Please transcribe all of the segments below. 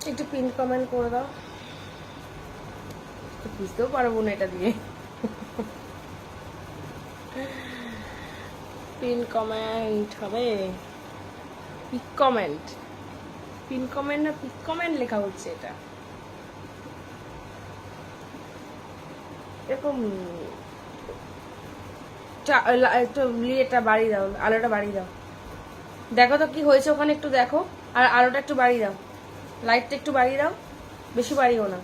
একটু pin comment করে দাও, বুঝতেও পারবো না এটা দিয়ে। পিন কমেন্ট হবে, পিক কমেন্ট, পিন কমেন্ট না পিক কমেন্ট লেখা হচ্ছে এটা। এরকম একটু ইয়েটা বাড়িয়ে দাও, আলোটা বাড়িয়ে দাও। দেখো তো কি হয়েছে ওখানে, একটু দেখো। আর আলোটা একটু বাড়িয়ে দাও, লাইটটা একটু বাড়িয়ে দাও, বেশি বাড়িও না।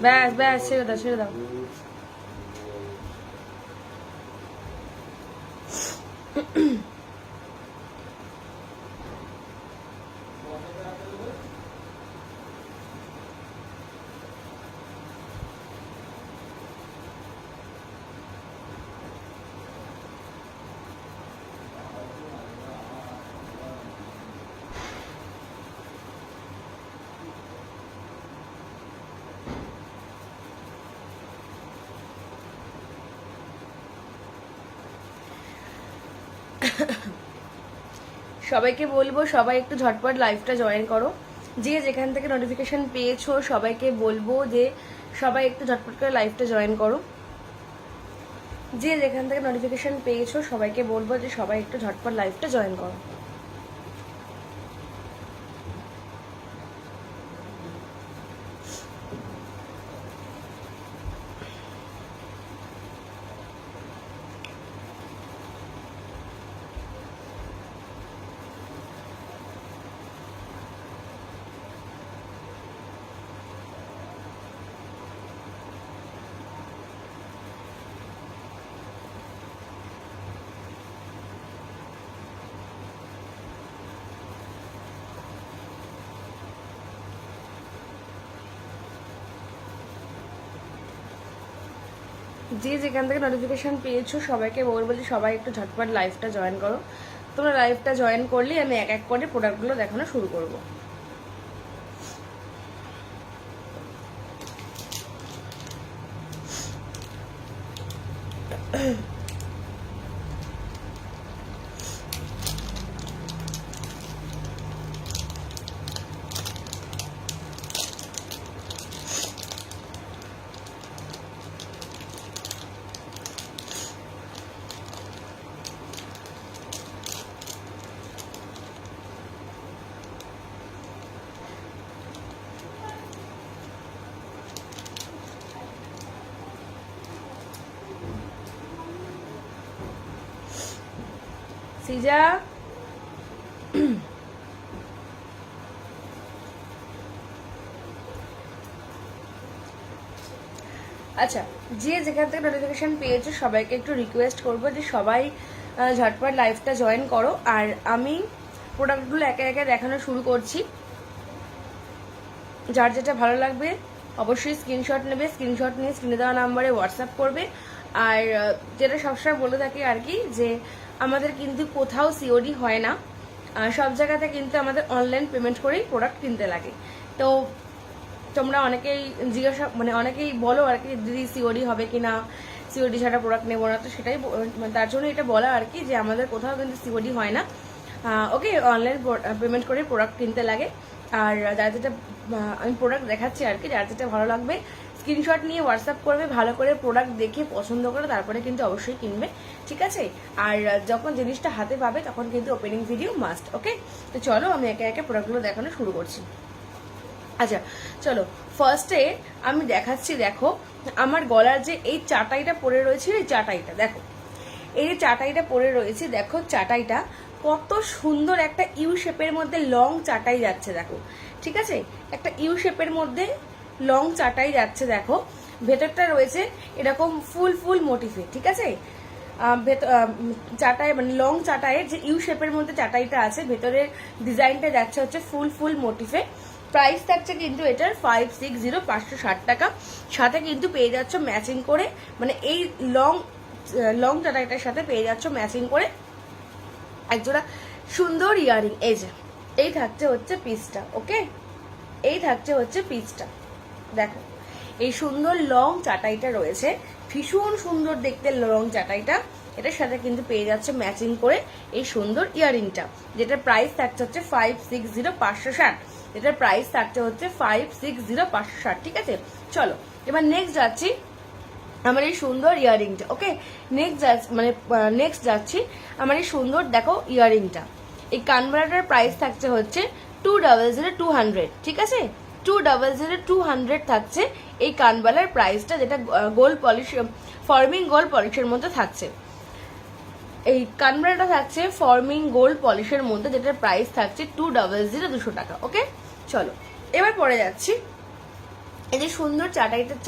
ব্যাস ব্যাস, ছেড়ে দাও ছেড়ে দাও। সবাইকে বলবো সবাই একটু ঝটপট লাইভটা জয়েন করো। যে যেখান থেকে নোটিফিকেশন পেয়েছো সবাইকে বলবো যে সবাই একটু ঝটপট করে লাইভটা জয়েন করো। যে যেখান থেকে নোটিফিকেশন পেয়েছো সবাইকে বলবো যে সবাই একটু ঝটপট লাইভটা জয়েন করো। যে যেখান থেকে নোটিফিকেশন পেয়েছো সবাইকে বলবো যে সবাই একটু ঝটপট লাইভটা জয়েন করো। তোমরা লাইভটা জয়েন করলেই আমি এক এক করে প্রোডাক্টগুলো দেখানো শুরু করবো। সিজা আচ্ছা, যে যেখান থেকে নোটিফিকেশন পেয়েছো সবাইকে একটু রিকোয়েস্ট করবো যে সবাই ঝটপট লাইভটা জয়েন করো। আর আমি প্রোডাক্টগুলো একে একে দেখানো শুরু করছি। যার যেটা ভালো লাগবে অবশ্যই স্ক্রিনশট নেবে, স্ক্রিনশট নিয়ে স্ক্রিনে দেওয়া নাম্বারে হোয়াটসঅ্যাপ করবে। আর যেটা সবসময় বলে থাকি আর কি, যে আমাদের কিন্তু কোথাও সিওডি হয় না, সব জায়গাতে কিন্তু আমাদের অনলাইন পেমেন্ট করেই প্রোডাক্ট কিনতে লাগে। তো তোমরা অনেকেই জিজ্ঞাসা মানে অনেকেই বলো আর কি দিদি সিওডি হবে কিনা, সিওডি ছাড়া প্রোডাক্ট নেবো না। তো সেটাই তার জন্য এটা বলা আর কি, যে আমাদের কোথাও কিন্তু সিওডি হয় না, ওকে অনলাইন পেমেন্ট করে প্রোডাক্ট কিনতে লাগে। আর যার যেটা আমি প্রোডাক্ট দেখাচ্ছি আর কি, যার যেটা ভালো লাগবে স্ক্রিনশট নিয়ে হোয়াটসঅ্যাপ করবে, ভালো করে প্রোডাক্ট দেখে পছন্দ করে তারপরে কিন্তু অবশ্যই কিনবে, ঠিক আছে? আর যখন জিনিসটা হাতে পাবে তখন কিন্তু ওপেনিং ভিডিও মাস্ট, ওকে? তো চলো আমি একে একে প্রোডাক্টগুলো দেখানো শুরু করছি। আচ্ছা চলো, ফার্স্টে আমি দেখাচ্ছি। দেখো আমার গলার যে এই চাটাইটা পরে রয়েছে, এই চাটাইটা দেখো, এই যে চাটাইটা পরে রয়েছে দেখো, চাটাইটা কত সুন্দর একটা ইউ শেপের মধ্যে লং চাটাই যাচ্ছে দেখো, ঠিক আছে? একটা ইউ শেপের মধ্যে লং চাটাই যাচ্ছে দেখো। ভেতরটা রয়েছে এরকম ফুল ফুল মোটিফে, ঠিক আছে? চাটাই মানে লং চাটাইয়ের যে ইউ শেপের মধ্যে চাটাইটা আছে, ভেতরের ডিজাইনটা যাচ্ছে হচ্ছে ফুল ফুল মোটিফে। প্রাইস থাকছে কিন্তু এটার 560, 560 টাকা। সাথে কিন্তু পেয়ে যাচ্ছ ম্যাচিং করে, মানে এই লং চাটাইটার সাথে পেয়ে যাচ্ছ ম্যাচিং করে একজোড়া সুন্দর ইয়ারিং। এই থাকছে হচ্ছে পিসটা, ওকে? এই থাকছে হচ্ছে পিসটা, দেখো এই সুন্দর লং চাটাইটা রয়েছে, ভীষণ সুন্দর দেখতে লং চাটাইটা। এটার সাথে কিন্তু পেয়ে যাচ্ছে ম্যাচিং করে এই সুন্দর ইয়াররিংটা, যেটার প্রাইস থাকছে হচ্ছে 560 এটার প্রাইস থাকছে হচ্ছে 560 ঠিক আছে। চলো এবার নেক্সট যাচ্ছি আমার এই সুন্দর ইয়াররিংটা। ওকে, নেক্সট যাচ্ছি আমার এই সুন্দর দেখো ইয়াররিংটা। এই কানবালাটার প্রাইস থাকছে হচ্ছে 200 ঠিক আছে, 200 থাকছে এই কানবালার প্রাইসটা, যেটা গোল্ড পলিশ ফর্মিং গোল্ড পলিশের মধ্যে থাকছে। এই কানবালাটা থাকছে ফর্মিং গোল্ড পলিশের মধ্যে, যেটার প্রাইস থাকছে 200 টাকা। ওকে, চলো এবার পরে যাচ্ছি এই যে সুন্দর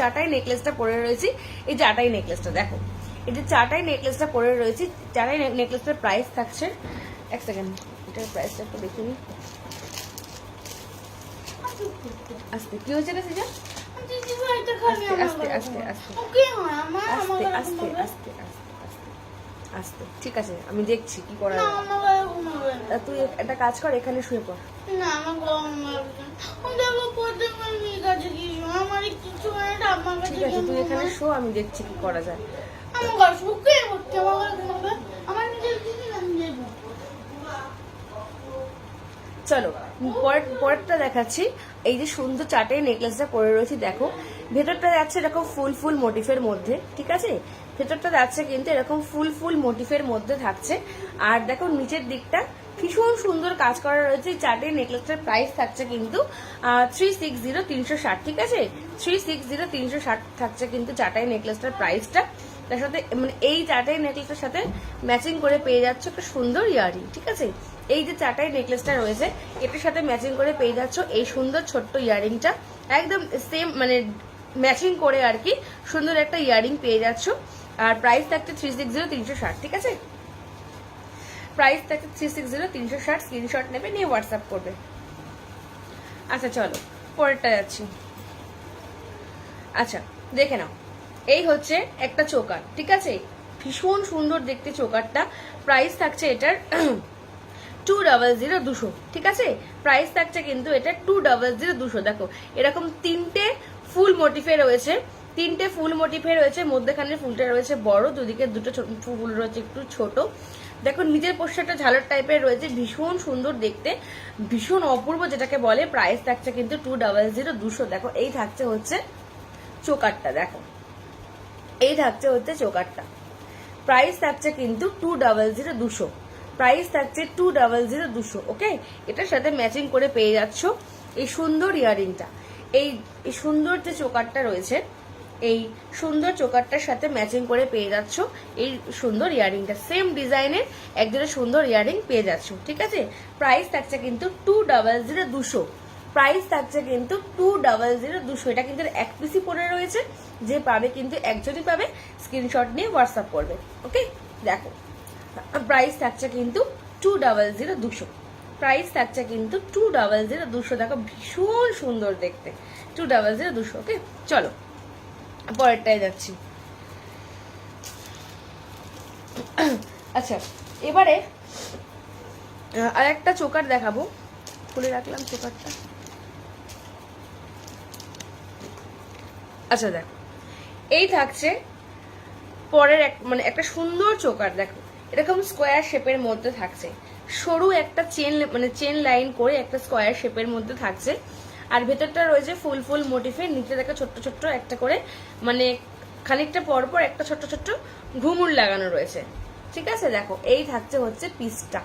চাটাই নেকলেসটা পরে রয়েছি। এই চাটাই নেকলেসটা দেখো, এই যে চাটাই নেকলেসটা পরে রয়েছি, চাটাই নেকলেসটার প্রাইস থাকছে, এক সেকেন্ড এটার প্রাইসটা একটু দেখে নিই। আস্তে কি হয়েছে রে সিজা? আস্তে আস্তে আস্তে আস্তে আস্তে আস্তে ঠিক আছে, আমি দেখছি কি করা যায়। তুই একটা কাজ কর, এখানে শুয়ে পড়। ঠিক আছে, তুই এখানে শো, আমি দেখছি কি করা যায়। চলো পরেরটা দেখাচ্ছি। এই যে সুন্দর চাটাই নেকলেসটা পরে রয়েছি দেখো, ভেতরটা যাচ্ছে এরকম ফুল মোটিফের মধ্যে, ঠিক আছে, ভেতরটা যাচ্ছে কিন্তু এরকম ফুল মোটিফের মধ্যে থাকছে। আর দেখো নিচের দিকটা ভীষণ সুন্দর কাজ করা রয়েছে। এই চাটাই নেকলেসটার প্রাইস থাকছে কিন্তু 360 ঠিক আছে, 360 থাকছে কিন্তু চাটাই নেকলেসটার প্রাইসটা। তার সাথে মানে এই চাটাই নেকলেসটার সাথে ম্যাচিং করে পেয়ে যাচ্ছে একটা সুন্দর ইয়ারিং, ঠিক আছে। এই যে চাটাই নেকলেসটা রয়েছে এটার সাথে ম্যাচিং করে পেয়ে যাচ্ছ এই সুন্দর ছোট্ট ইয়ারিংটা, একদম সেম মানে ম্যাচিং করে আর কি সুন্দর একটা ইয়ারিং পেয়ে যাচ্ছ। আর প্রাইস থাকছে 360 ঠিক আছে, প্রাইস থাকছে 360 স্ক্রিনশট নেবে, নিয়ে হোয়াটসঅ্যাপ করবে। আচ্ছা চলো পরেরটা যাচ্ছি। আচ্ছা দেখে নাও, এই হচ্ছে একটা চোকার, ঠিক আছে, ভীষণ সুন্দর দেখতে চোকারটা। প্রাইস থাকছে এটার 200 ঠিক আছে, প্রাইস থাকছে কিন্তু এটা 200 দেখো এরকম তিনটে ফুল মোটিফে রয়েছে, মধ্যেখানে ফুলটা রয়েছে বড়, দুদিকে দুটো ফুল রয়েছে একটু ছোট। দেখো নিজের পোস্টারটা ঝালর টাইপের রয়েছে, ভীষণ সুন্দর দেখতে, ভীষণ অপূর্ব যেটাকে বলে। প্রাইস থাকছে কিন্তু 200 দেখো এই থাকছে হচ্ছে চোকারটা, দেখো এই থাকছে হচ্ছে চোকারটা। প্রাইস থাকছে কিন্তু 200 প্রাইস থাকছে 200 ওকে। এটার সাথে ম্যাচিং করে পেয়ে যাচ্ছ এই সুন্দর ইয়ারিংটা। এই সুন্দর যে চোকারটা রয়েছে, এই সুন্দর চোকারটার সাথে ম্যাচিং করে পেয়ে যাচ্ছ এই সুন্দর ইয়ারিংটা, সেম ডিজাইনের একজনের সুন্দর ইয়ারিং পেয়ে যাচ্ছ, ঠিক আছে। প্রাইস থাকছে কিন্তু 200 প্রাইস থাকছে কিন্তু 200 এটা কিন্তু এক পিসি পরে রয়েছে, যে পাবে কিন্তু একজনই পাবে, স্ক্রিনশট নিয়ে হোয়াটসঅ্যাপ করবে। ওকে দেখো প্রাইস থাকছে কিন্তু 200 প্রাইস থাকছে কিন্তু 200 দেখো ভীষণ সুন্দর দেখতে, 200 ওকে। চলো পরেরটায় যাচ্ছি। আচ্ছা এবারে আর একটা চোকার দেখাবো, খুলে রাখলাম চোকারটা। আচ্ছা দেখো এই থাকছে পরের মানে একটা সুন্দর চোকার, দেখো এরকম স্কোয়ার শেপের মধ্যে থাকছে, সরু একটা চেন লাইন করে একটা স্কোয়ার শেপের মধ্যে থাকছে। আর ভেতরটা রয়েছে ফুল মোটিফে, নিচে দেখো ছোট্ট একটা করে মানে খানিকটা পরপর একটা ছোট্ট ঘুঙুর লাগানো রয়েছে, ঠিক আছে। দেখো এই থাকছে হচ্ছে পিসটা,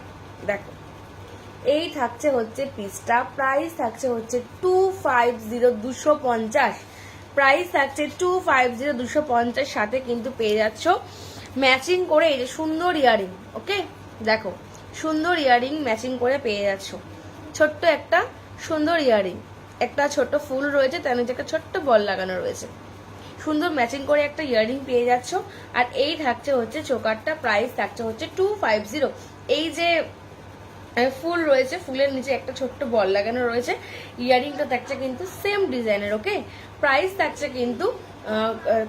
দেখো এই থাকছে হচ্ছে পিসটা। প্রাইস থাকছে হচ্ছে 250 প্রাইস থাকছে 250 সাথে কিন্তু পেয়ে যাচ্ছ ম্যাচিং করে এই যে সুন্দর ইয়ারিং। ওকে দেখো সুন্দর ইয়ারিং ম্যাচিং করে পেয়ে যাচ্ছ, ছোট্ট একটা সুন্দর ইয়ারিং, একটা ছোট ফুল রয়েছে, তার নিচে একটা ছোট্ট বল লাগানো রয়েছে, সুন্দর ম্যাচিং করে একটা ইয়ারিং পেয়ে যাচ্ছ। আর এই থাকছে হচ্ছে চোকারটা, প্রাইস থাকছে হচ্ছে 250। এই যে ফুল রয়েছে, ফুলের নিচে একটা ছোট্ট বল লাগানো রয়েছে, ইয়ারিংটা থাকছে কিন্তু সেম ডিজাইনের। ওকে প্রাইস থাকছে কিন্তু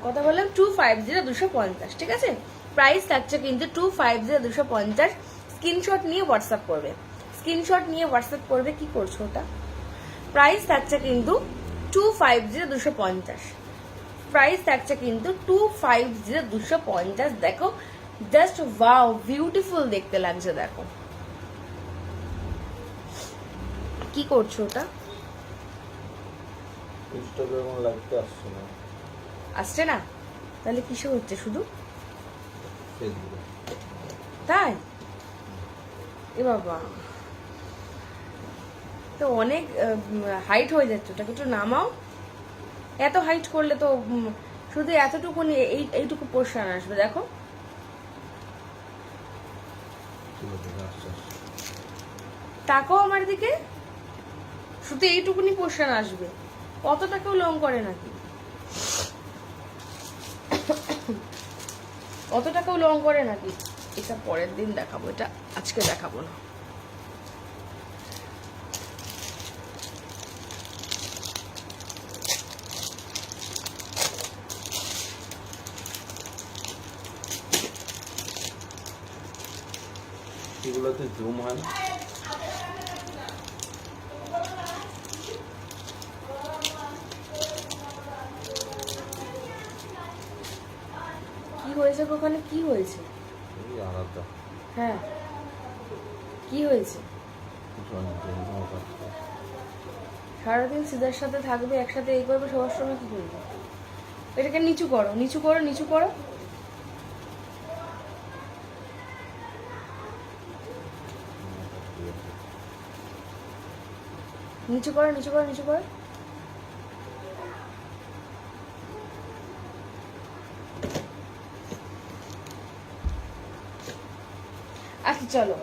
কথা বললাম 250 ঠিক আছে, প্রাইস থাকছে কিন্তু 250 স্ক্রিনশট নিয়ে হোয়াটসঅ্যাপ করবে, স্ক্রিনশট নিয়ে হোয়াটসঅ্যাপ করবে। কি করছো ওটা? প্রাইস থাকছে কিন্তু 250 প্রাইস থাকছে কিন্তু 250 দেখো জাস্ট ওয়াও, বিউটিফুল দেখতে লাগছে। দেখো কি করছো ওটা? ইনস্টাগ্রামে লাইভটা আসছে না। আসছে না? তাহলে কিসে হচ্ছে? শুধু ফেসবুকে। তাই? এ বাবা, তো অনেক হাইট হয়ে যাচ্ছে, ওটাকে একটু নামাও। এত হাইট করলে তো শুধু এতটুকু এইটুকু পোর্শন আসবে। দেখো তাকাও আমার দিকে, শুধু এইটুকুনি পোর্শন আসবে, অতটাকেও লং করে নাকি? অতটাকেও লং করে নাকি? এটা পরের দিন দেখাবো, এটা আজকে দেখাবো না। এগুলোতে জুম হয় না। কি হয়েছে ওখানে? কি হয়েছে? এই আলাদা হ্যাঁ, কি হয়েছে? সারাদিন সিজার সাথে থাকবে, একসাথে এই করবে, সবার সময় কি করবে? এটাকে নিচু করো, নিচু করো, নিচু করো। নিচু করো, নিচু করো, নিচু করো। আচ্ছা চলো,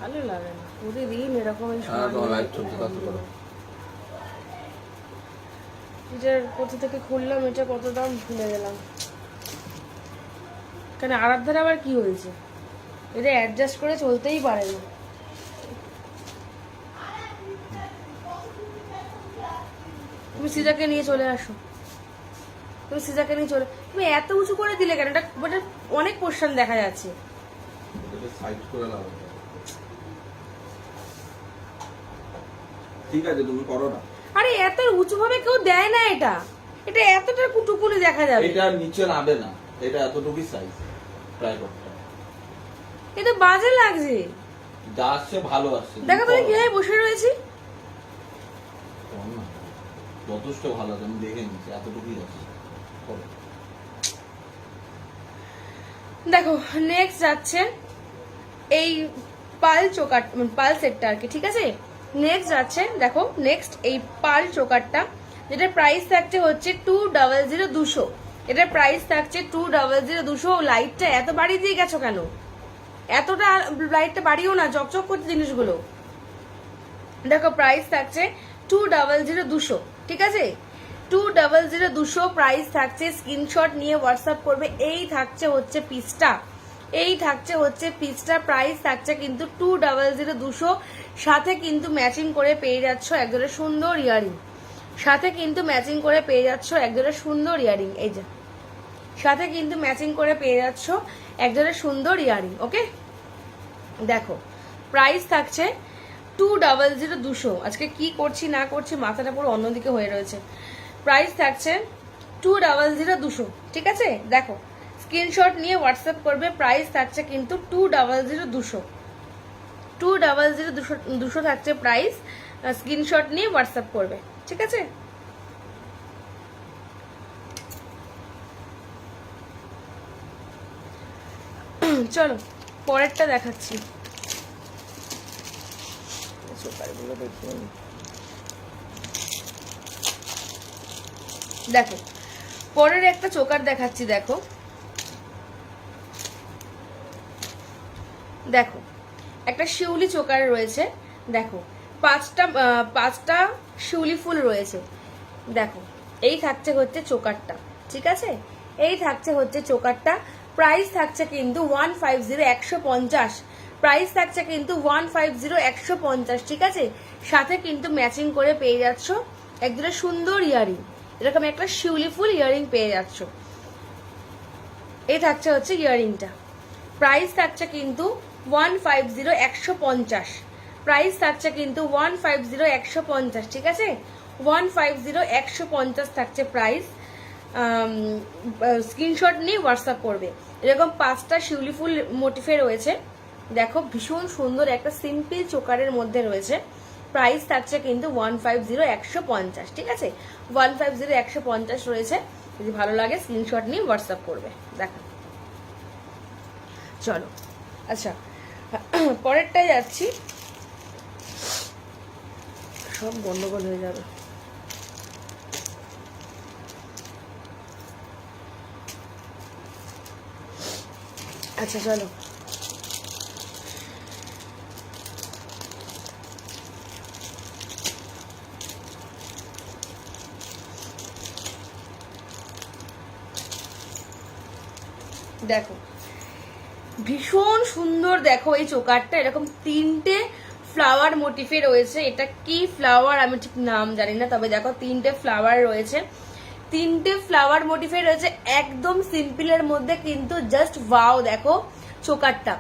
ভালো লাগে না প্রতিদিন এরকম এটার কোথা থেকে খুললাম, এটা কত দাম ভুলে গেলাম। কেন আরাধ্যার আবার কি হয়েছে? এটা অ্যাডজাস্ট করে চলতেই পারে না। তুমি সিজাকে নিয়ে চলে আসো, তুমি সিজাকে নিয়ে চলে। তুমি এত উঁচু করে দিলে কেন? এটা অনেক পোর্শন দেখা যাচ্ছে। ঠিক আছে, তুমি করো না। আরে এত উঁচু ভাবে কেউ দেয় না এটা, এটা এতটা কুটুকুনি দেখা যাবে। এটা নিচে নাবে না, এটা এতটুকুই সাইজ। ট্রাই করতে, এটা বাজে লাগছে। যা আসছে ভালো আসছে। দেখো তুমি কিভাবে বসে রয়েছি, যথেষ্ট ভালো আছে, আমি দেখে নিচ্ছি, এতটুকুই আসছে। দেখো নেক্সট যাচ্ছে এই পাল চোকার, পাল সেটটা আর কি, ঠিক আছে। নেক্সট যাচ্ছে, দেখো নেক্সট এই পাল চোকারটা, যেটার প্রাইস থাকছে হচ্ছে 200, এটার প্রাইস থাকছে 200। লাইটটা এত বাড়িয়ে দিয়ে গেছো কেন? এতটা লাইটটা বাড়িও না, চকচক করছে জিনিসগুলো। দেখো প্রাইস থাকছে 200, ঠিক আছে। 200 প্রাইস থাকছে। স্ক্রিনশট নিয়ে হোয়াটসঅ্যাপ করবে। এই থাকছে হচ্ছে পিসটা, এই থাকছে হচ্ছে পিসটা। প্রাইস থাকছে কিন্তু 200। সাথে কিন্তু ম্যাচিং করে পেয়ে যাচ্ছ একজোড়া সুন্দর ইয়ারিং, সাথে কিন্তু ম্যাচিং করে পেয়ে যাচ্ছ একজোড়া সুন্দর ইয়ারিং। এই যে সাথে কিন্তু ম্যাচিং করে পেয়ে যাচ্ছ একজোড়া সুন্দর ইয়ারিং। ওকে, দেখো প্রাইস থাকছে 200। আজকে কি করছি না করছি মাথাটা পুরো অন্যদিকে হয়ে রয়েছে। প্রাইস থাকছে 200, ঠিক আছে। দেখো স্ক্রিনশট নিয়ে হোয়াটসঅ্যাপ করবে। প্রাইস থাকছে কিন্তু 200 থাকছে প্রাইস। স্ক্রিনশট নিয়ে হোয়াটসঅ্যাপ করবে, ঠিক আছে। চলো পরেরটা দেখাচ্ছি। দেখো পরের একটা চোকার দেখাচ্ছি। দেখো দেখো একটা শিউলি চোকার রয়েছে। দেখো পাঁচটা শিউলি ফুল রয়েছে। দেখো এই থাকছে হচ্ছে চোকারটা, ঠিক আছে। এই থাকছে হচ্ছে চোকারটা। প্রাইস থাকছে কিন্তু 150, প্রাইস থাকছে কিন্তু 150 150, ঠিক আছে। সাথে কিন্তু ম্যাচিং করে পেয়ে যাচ্ছ একদম সুন্দর ইয়ারিং, এরকম একটা শিউলি ফুল ইয়ারিং পেয়ে যাচ্ছ। এই থাকছে হচ্ছে ইয়ারিংটা। প্রাইস থাকছে কিন্তু 150 150, প্রাইস থাকছে কিন্তু 150 150, ঠিক আছে। 150 150 থাকছে প্রাইস। স্ক্রিনশট নিয়ে হোয়াটসঅ্যাপ করবে। এরকম 5টা শিউলি ফুল মোটিফে রয়েছে, দেখো ভীষণ সুন্দর একটা সিম্পল চোকারের মধ্যে রয়েছে। প্রাইস থাকছে কিন্তু 150 150, ঠিক আছে। 150 150 রয়েছে। যদি ভালো লাগে স্ক্রিনশট নিয়ে হোয়াটসঅ্যাপ করবে। দেখো চলো, আচ্ছা পরেরটায় যাচ্ছি, সব গন্ডগোল হয়ে যাবে। আচ্ছা চলো, দেখো ভীষণ সুন্দর। দেখো এই চোকারটা এরকম 3টে ফ্লাওয়ার মোটিফে রয়েছে। এটা কি ফ্লাওয়ার আমি ঠিক নাম জানি না, তবে দেখো 3টে ফ্লাওয়ার রয়েছে, 3টে ফ্লাওয়ার মোটিফে রয়েছে একদম সিম্পলের মধ্যে, কিন্তু জাস্ট ওয়াও। দেখো চোকারটা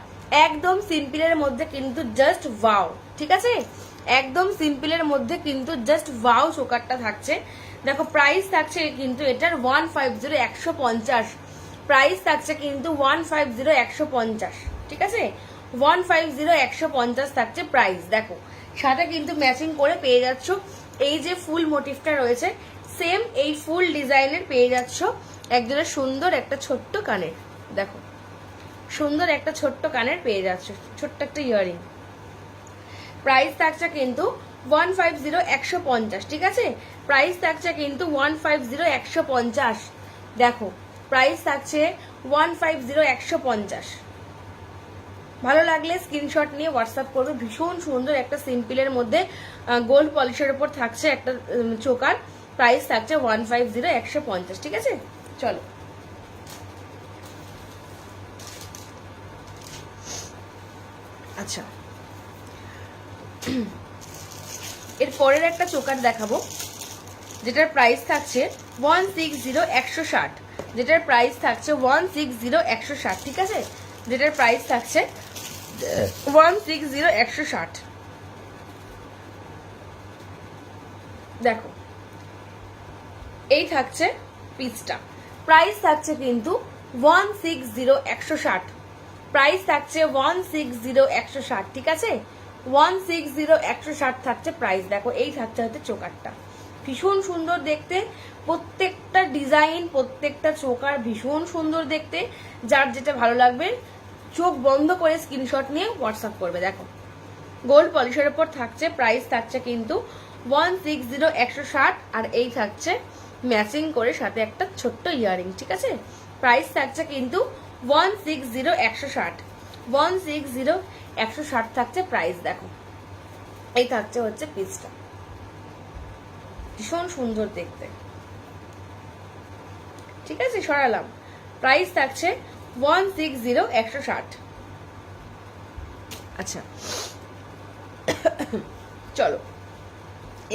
একদম সিম্পলের মধ্যে কিন্তু জাস্ট ওয়াও, ঠিক আছে। একদম সিম্পলের মধ্যে কিন্তু জাস্ট ওয়াও চোকারটা থাকছে। দেখো প্রাইস থাকছে কিন্তু এটার 150 150, প্রাইস থাকছে কিন্তু 150 150, ঠিক আছে। 150 150 থাকছে প্রাইস। দেখো সাথে কিন্তু ম্যাচিং করে পেয়ে যাচ্ছ এই যে ফুল মোটিভটা রয়েছে, সেম এই ফুল ডিজাইনের পেয়ে যাচ্ছ একজনের সুন্দর একটা ছোট্ট কানের। দেখো সুন্দর একটা ছোট্ট কানের পেয়ে যাচ্ছ, ছোট্ট একটা ইয়ারিং। প্রাইস থাকছে কিন্তু 150 150, ঠিক আছে। প্রাইস থাকছে কিন্তু 150 150। দেখো প্রাইস থাকছে 150 150। ভালো লাগলে স্ক্রিনশট নিয়ে হোয়াটসঅ্যাপ করবে। ভীষণ সুন্দর একটা সিম্পলের মধ্যে গোল্ড পলিশের উপর থাকছে একটা চোকার। প্রাইস থাকছে 150 150, ঠিক আছে। চলো আচ্ছা, এর পরের একটা চোকার দেখাবো যেটার প্রাইস থাকছে 160 160, যেটার প্রাইস থাকছে 160 160, ঠিক আছে। যেটার প্রাইস থাকছে 160 160। দেখো এই থাকছে পিসটা। প্রাইস থাকছে কিন্তু 160 160, প্রাইস থাকছে 160 160, ঠিক আছে। 160 160 থাকছে প্রাইস। দেখো এই থাকছে হচ্ছে চোকারটা, ভীষণ সুন্দর দেখতে। প্রত্যেকটা ডিজাইন প্রত্যেকটা চোকার ভীষণ সুন্দর দেখতে। যার যেটা ভালো লাগবে চোখ বন্ধ করে স্ক্রিনশট নিয়ে হোয়াটসঅ্যাপ করবে। দেখো গোল্ড পলিশের উপর থাকছে। প্রাইস থাকছে কিন্তু 160 160, আর এই থাকছে ম্যাচিং করে সাথে একটা ছোট্ট ইয়ারিং, ঠিক আছে। প্রাইস থাকছে কিন্তু 160 160, 160 160 থাকছে প্রাইস। দেখো এই থাকছে হচ্ছে পিসটা, ভীষণ সুন্দর দেখতে, ঠিক আছে। সরালাম। প্রাইস থাকছে 160 160। আচ্ছা চলো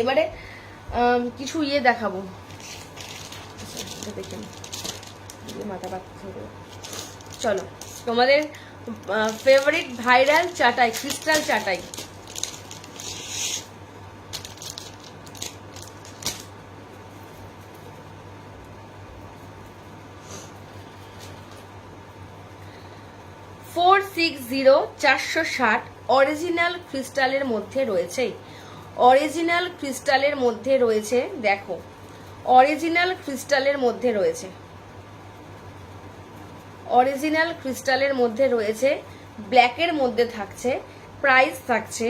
এবারে কিছু ইয়ে দেখাবো। দেখেন মাথা ব্যথা। চলো তোমাদের ফেভারিট ভাইরাল চাটাই, ক্রিস্টাল চাটাই। অরিজিনাল ক্রিস্টালের মধ্যে রয়েছে, অরিজিনাল ক্রিস্টালের মধ্যে রয়েছে। দেখো অরিজিনাল ক্রিস্টালের মধ্যে রয়েছে, অরিজিনাল ক্রিস্টালের মধ্যে রয়েছে, ব্ল্যাকের মধ্যে থাকছে। প্রাইস থাকছে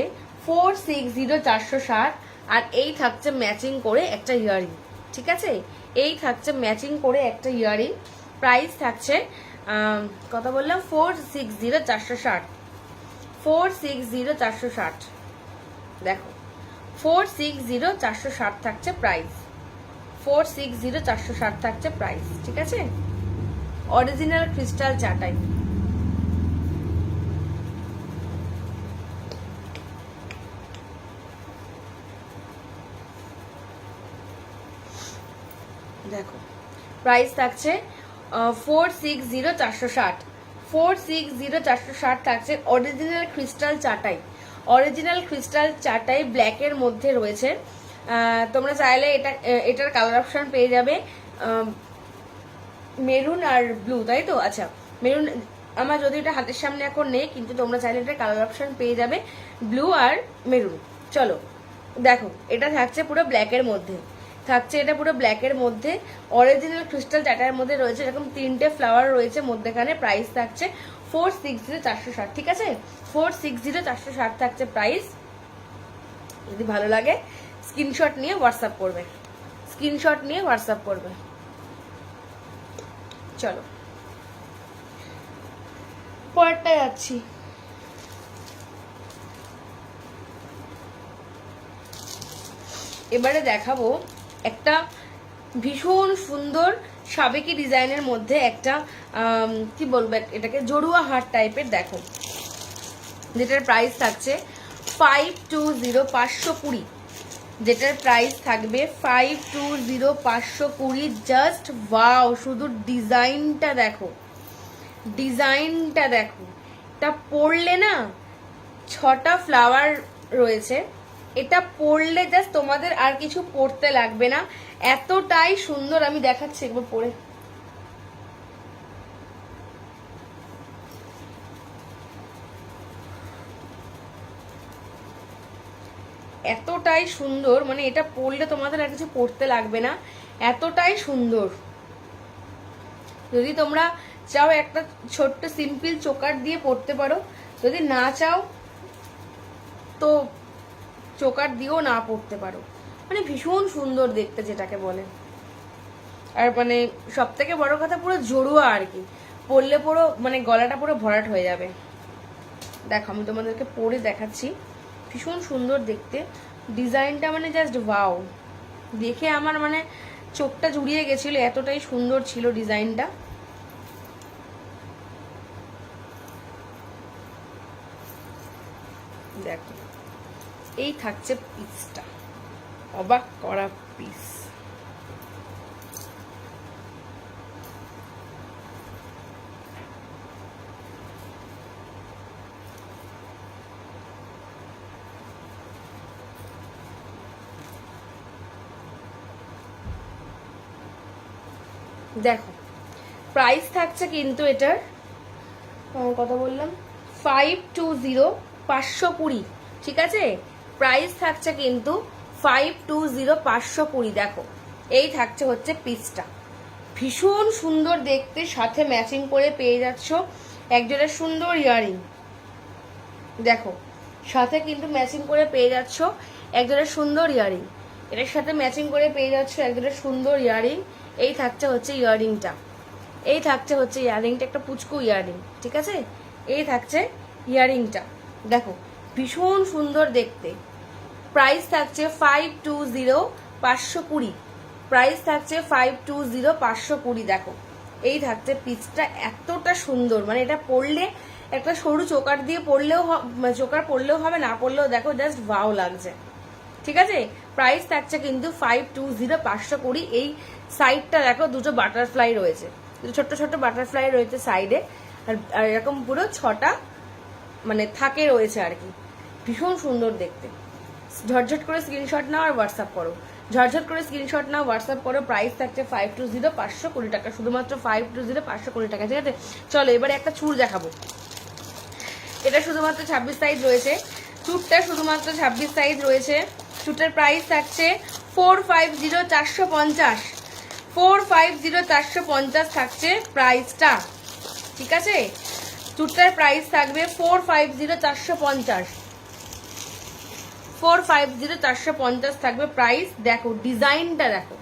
460 460, আর এই থাকছে ম্যাচিং করে একটা ইয়ারিং, ঠিক আছে। এই থাকছে ম্যাচিং করে একটা ইয়ারিং। প্রাইস থাকছে কথা বললাম 460 460, 460 460। দেখো 460 460 থাকছে প্রাইস, 460 460 থাকছে প্রাইস, ঠিক আছে। অরিজিনাল ক্রিস্টাল চাটাই। দেখো প্রাইস থাকছে 460,460, 460,460 থাকছে। অরিজিনাল ক্রিস্টাল চাটাই, অরিজিনাল ক্রিস্টাল চাটাই ব্ল্যাকের মধ্যে রয়েছে। তোমরা চাইলে এটার কালার অপশন পেয়ে যাবে মেরুন আর ব্লু, তাই তো? আচ্ছা, মেরুন আমার যদি এটা হাতের সামনে এখন নেই, কিন্তু তোমরা চাইলে এটা কালার অপশন পেয়ে যাবে ব্লু আর মেরুন। চলো দেখো, এটা থাকছে পুরো ব্ল্যাকের মধ্যে, থাকছে এটা পুরো ব্ল্যাকের মধ্যে, অরিজিনাল ক্রিস্টাল চাটার মধ্যে রয়েছে, এরকম 3টে ফ্লাওয়ার রয়েছে মধ্যেখানে। প্রাইস থাকছে 460,460, ঠিক আছে? 460,460 থাকছে প্রাইস। যদি ভালো লাগে স্ক্রিনশট নিয়ে হোয়াটসঅ্যাপ করবে, স্ক্রিনশট নিয়ে হোয়াটসঅ্যাপ করবে। চলো পরেরটা যাচ্ছি। এবারে দেখাবো একটা ভীষণ সুন্দর সাবেকি ডিজাইনের মধ্যে একটা কি বলবো, এটাকে জড়ুয়া হার্ট টাইপের। দেখো, যেটার প্রাইস থাকছে 520,520, যেটার প্রাইস থাকবে 520,520। জাস্ট ওয়াও, শুধু ডিজাইনটা দেখো, ডিজাইনটা দেখো। এটা পরলে না, 6টা ফ্লাওয়ার রয়েছে, এটা পরলে জাস্ট তোমাদের আর কিছু পরতে লাগবে না, এতটাই সুন্দর। আমি দেখাচ্ছি একবার পরে। এতটাই সুন্দর, মানে এটা পরলে তোমাদের আর কিছু পরতে লাগবে না, এতটাই সুন্দর। যদি তোমরা চাও একটা ছোট্ট সিম্পল চোকার দিয়ে পরতে পারো, যদি না চাও তো চোকার দিয়েও না পরতে পারো। মানে ভীষণ সুন্দর দেখতে, যেটাকে বলে। আর মানে সব থেকে বড় কথা, পুরো জড়ুয়া আর কি, পরলে পুরো মানে গলাটা পুরো ভরাট হয়ে যাবে। দেখো আমি তোমাদেরকে পরে দেখাচ্ছি, ভীষণ সুন্দর দেখতে ডিজাইনটা, মানে জাস্ট ওয়াও। দেখে আমার মানে চোখটা জুড়িয়ে গেছিল, এতটাই সুন্দর ছিল ডিজাইনটা। দেখো, এই থাকছে পিসটা, অবাক করা পিস। দেখো প্রাইস থাকছে কিন্তু এটার কত বললাম, 520,520, ঠিক আছে? প্রাইস থাকছে কিন্তু 520,520। দেখো, এই থাকছে হচ্ছে পিসটা, ভীষণ সুন্দর দেখতে। সাথে ম্যাচিং করে পেয়ে যাচ্ছ একজোড়া সুন্দর ইয়ারিং। দেখো, সাথে কিন্তু ম্যাচিং করে পেয়ে যাচ্ছ একজোড়া সুন্দর ইয়ারিং, এটার সাথে ম্যাচিং করে পেয়ে যাচ্ছ একজোড়া সুন্দর ইয়ারিং। এই থাকছে হচ্ছে ইয়ারিংটা, এই থাকছে হচ্ছে ইয়ারিংটা, একটা পুচকু ইয়ারিং, ঠিক আছে? এই থাকছে ইয়ারিংটা। দেখো, ভীষণ সুন্দর দেখতে। প্রাইস থাকছে 520,520, প্রাইস থাকছে 520,520। দেখো, এই থাকছে পিসটা, এতটা সুন্দর, মানে এটা পরলে একটা সরু চোকার দিয়ে পরলেও চোকার পরলেও হবে, না পরলেও দেখো জাস্ট ওয়াও লাগছে, ঠিক আছে? প্রাইস থাকছে কিন্তু 520,520। এই সাইডটা দেখো, দুটো বাটারফ্লাই রয়েছে, ছোট্ট ছোট্ট বাটারফ্লাই রয়েছে সাইডে, আর এরকম পুরো 6টা মানে থাকে রয়েছে আর কি, ভীষণ সুন্দর দেখতে। ঝটঝট করে স্ক্রিনশট নাও আর হোয়াটসঅ্যাপ করো, ঝটঝট করে স্ক্রিনশট নাও, হোয়াটসঅ্যাপ করো। প্রাইস থাকছে 520,520 টাকা, শুধুমাত্র 520,520 টাকা, ঠিক আছে? চলো এবারে একটা চুড় দেখাবো। এটা শুধুমাত্র 26 সাইজ রয়েছে, চুড়টা শুধুমাত্র 26 সাইজ রয়েছে। চুড়টার প্রাইস থাকছে 450,450, 450,450 থাকছে প্রাইসটা, ঠিক আছে? চুড়টার প্রাইস থাকবে 450,450, 450,450 থাকবে প্রাইস। দেখো ডিজাইনটা দেখো,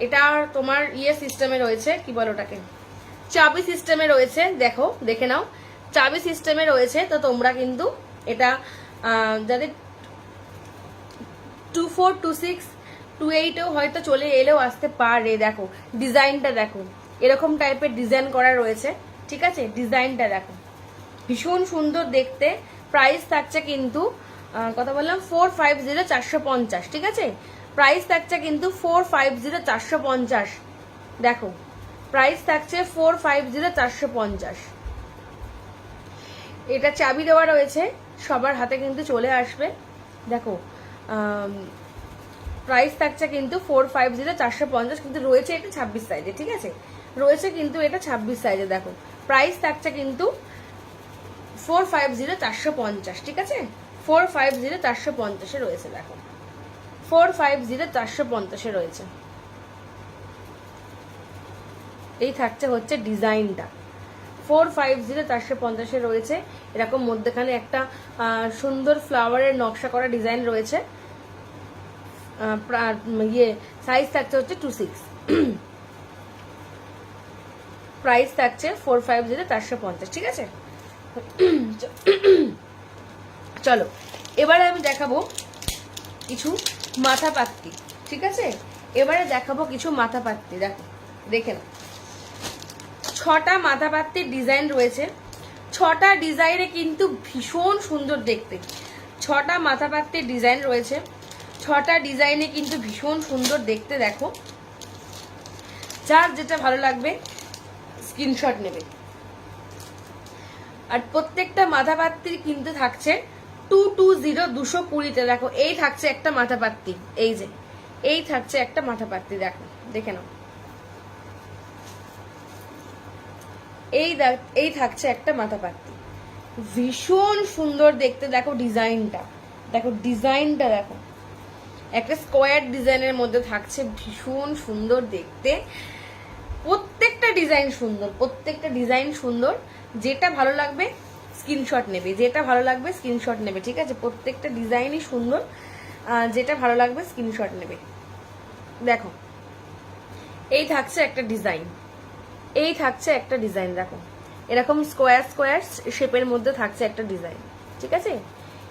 এটা তোমার সিস্টেমে রয়েছে, কি বলো ওটাকে, চাবি সিস্টেমে রয়েছে। দেখো, দেখে নাও, চাবি সিস্টেমে রয়েছে। তো তোমরা কিন্তু এটা যাদের 24, 26, 28-এও হয়তো চলে এলেও আসতে পারে। দেখো ডিজাইনটা দেখো, এরকম টাইপের ডিজাইন করা রয়েছে, ঠিক আছে? ডিজাইনটা দেখো, ভীষণ সুন্দর দেখতে। প্রাইস থাকছে কিন্তু কথা বললাম 450,450, ঠিক আছে? প্রাইস থাকছে কিন্তু 450 450। দেখো প্রাইস থাকছে 450 450। এটা চাবি দেওয়া রয়েছে, সবার হাতে কিন্তু চলে আসবে। দেখো প্রাইস থাকছে কিন্তু 450 450, কিন্তু রয়েছে এটা 26 সাইজে, ঠিক আছে, রয়েছে কিন্তু এটা 26 সাইজে। দেখো প্রাইস থাকছে কিন্তু 450 450, ঠিক আছে, 450 450 রয়েছে। দেখো 450 450 রয়েছে। এই থাকছে হচ্ছে ডিজাইনটা, 450 450 রয়েছে। এরকম মধ্যখানে একটা সুন্দর ফ্লাওয়ারের নকশা করা ডিজাইন রয়েছে। সাইজ থাকছে হচ্ছে 26। প্রাইস থাকছে 450 450, ঠিক আছে। চলো এবারে আমি দেখাবো কিছু মাথা পাত্তি, ঠিক আছে, এবারে দেখাবো কিছু মাথা পাত্তি। দেখো দেখে নাও, 6টা মাথা পাত্তির ডিজাইন রয়েছে। 6টা ডিজাইনে কিন্তু ভীষণ সুন্দর দেখতে। 6টা মাথা পাত্তির ডিজাইন রয়েছে, 6টা ডিজাইনে কিন্তু ভীষণ সুন্দর দেখতে। দেখো যার যেটা ভালো লাগবে স্ক্রিনশট নেবে। আর প্রত্যেকটা মাথা পাত্তির কিন্তু থাকছে 220 220-তে। দেখো এই থাকছে একটা মাথা পাত্তি, এই যে এই থাকছে একটা মাথা পাত্তি। দেখো দেখে নাও, এই থাকছে একটা মাথা পাত্তি, ভীষণ সুন্দর দেখতে। দেখো ডিজাইনটা, দেখো ডিজাইনটা, দেখো একটা স্কোয়ার ডিজাইনের মধ্যে থাকছে, ভীষণ সুন্দর দেখতে। প্রত্যেকটা ডিজাইন সুন্দর, প্রত্যেকটা ডিজাইন সুন্দর। যেটা ভালো লাগবে স্ক্রিনশট নেবে, যেটা ভালো লাগবে স্ক্রিনশট নেবে, ঠিক আছে। প্রত্যেকটা ডিজাইনই সুন্দর, যেটা ভালো লাগবে স্ক্রিনশট নেবে। দেখো এই থাকছে একটা ডিজাইন, এই থাকছে একটা ডিজাইন। দেখো এরকম স্কোয়ার স্কোয়ার শেপের মধ্যে থাকছে একটা ডিজাইন, ঠিক আছে,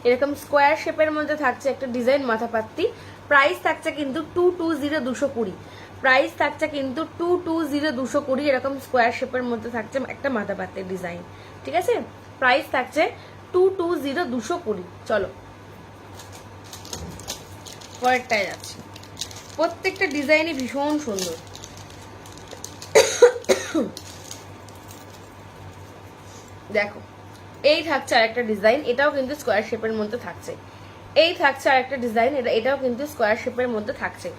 এরকম স্কোয়ার শেপের মধ্যে থাকছে একটা ডিজাইন মাথা পাত্তি। প্রাইস থাকছে কিন্তু 220 220। প্রাইস থাকছে কিন্তু 220 220। এরকম স্কোয়ার শেপের মধ্যে থাকছে একটা মাথা পাত্তির ডিজাইন, ঠিক আছে। প্রাইস থাকছে 220 220। চলো পরেরটায় যাচ্ছি। প্রত্যেকটা ডিজাইনই ভীষণ সুন্দর। দেখো এই থাকছে আরেকটা ডিজাইন, এটাও কিন্তু স্কোয়ার শেপের মধ্যে থাকছে। এই থাকছে আরেকটা ডিজাইন, এটাও কিন্তু স্কোয়ার শেপের মধ্যে থাকছে।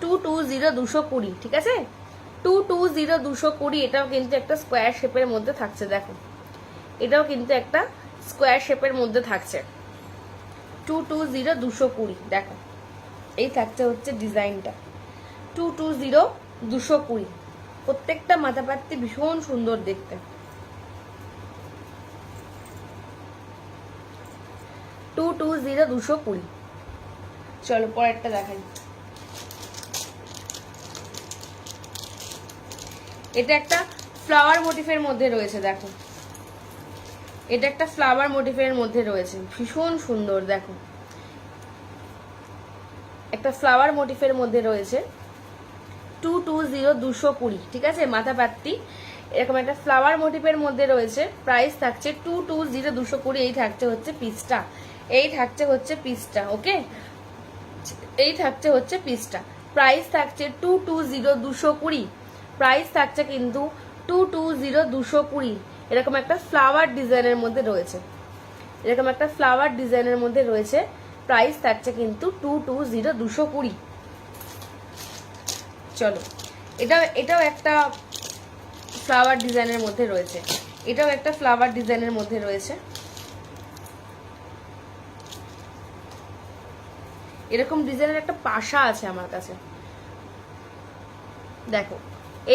220 220, ঠিক আছে, 220 220। এটাও কিন্তু একটা স্কোয়ার শেপের মধ্যে থাকছে। দেখো এটাও কিন্তু একটা স্কোয়ার শেপের মধ্যে থাকছে, 220 220। দেখো এই থাকছে হচ্ছে ডিজাইনটা 220 220। প্রত্যেকটা মাথা পাত্তি ভীষণ সুন্দর দেখতে। 220 220। চলো পরেরটা দেখাই। এটা একটা ফ্লাওয়ার মোটিফের মধ্যে রয়েছে। দেখো এটা একটা ফ্লাওয়ার মোটিফের মধ্যে রয়েছে, ভীষণ সুন্দর। দেখো একটা ফ্লাওয়ার মোটিফের মধ্যে রয়েছে, 220 220, ঠিক আছে, মাথা পাত্তি এরকম একটা ফ্লাওয়ার মোটিফের মধ্যে রয়েছে। প্রাইস থাকছে 220 220। এই থাকছে হচ্ছে পিসটা, এই থাকছে হচ্ছে পিসটা, ওকে, এই থাকছে হচ্ছে পিসটা। প্রাইস থাকছে 220 220। প্রাইস থাকছে কিন্তু 220 220। এরকম একটা ফ্লাওয়ার ডিজাইনের মধ্যে রয়েছে, এরকম একটা ফ্লাওয়ার ডিজাইনের মধ্যে রয়েছে। প্রাইস থাকছে কিন্তু 220 220। চলো এটাও একটা ফ্লাওয়ার ডিজাইনের মধ্যে রয়েছে, এটাও একটা ফ্লাওয়ার ডিজাইনের মধ্যে রয়েছে। এরকম ডিজাইনের একটা পাশা আছে আমার কাছে। দেখো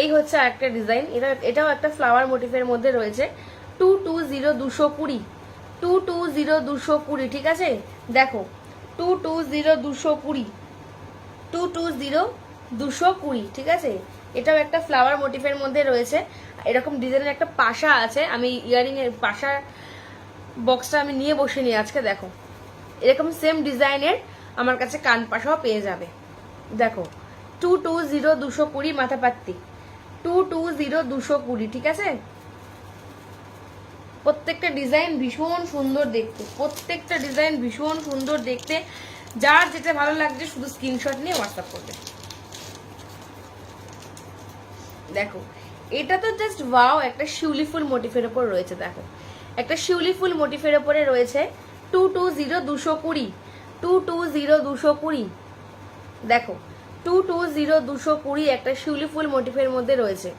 এই হচ্ছে আরেকটা ডিজাইন, এটাও একটা ফ্লাওয়ার মোটিফের মধ্যে রয়েছে, 220 220, 220 220, ঠিক আছে। দেখো 220 220, 220 220, ঠিক আছে। এটাও একটা ফ্লাওয়ার মোটিফের মধ্যে রয়েছে। এরকম ডিজাইনের একটা পাশা আছে, আমি ইয়ারিং এর পাশার বক্সটা আমি নিয়ে বসে আজকে। দেখো এরকম সেম ডিজাইনের আমার কাছে কান পাশাও পেয়ে যাবে। দেখো 220 220 মাথা পাত্তি, 220 220, ঠিক আছে। প্রত্যেকটা ডিজাইন ভীষণ সুন্দর দেখতে, প্রত্যেকটা ডিজাইন ভীষণ সুন্দর দেখতে। যার যেটা ভালো লাগছে শুধু স্ক্রিনশট নিয়ে হোয়াটসঅ্যাপ করবে। দেখো এটা তো জাস্ট ওয়াও, একটা শিউলি ফুল মোটিফের ওপর রয়েছে। দেখো একটা শিউলি ফুল মোটিফের ওপরে রয়েছে 220 220 দেখো 220 একটা শিউলি ফুল মোটিফের মধ্যে রয়েছে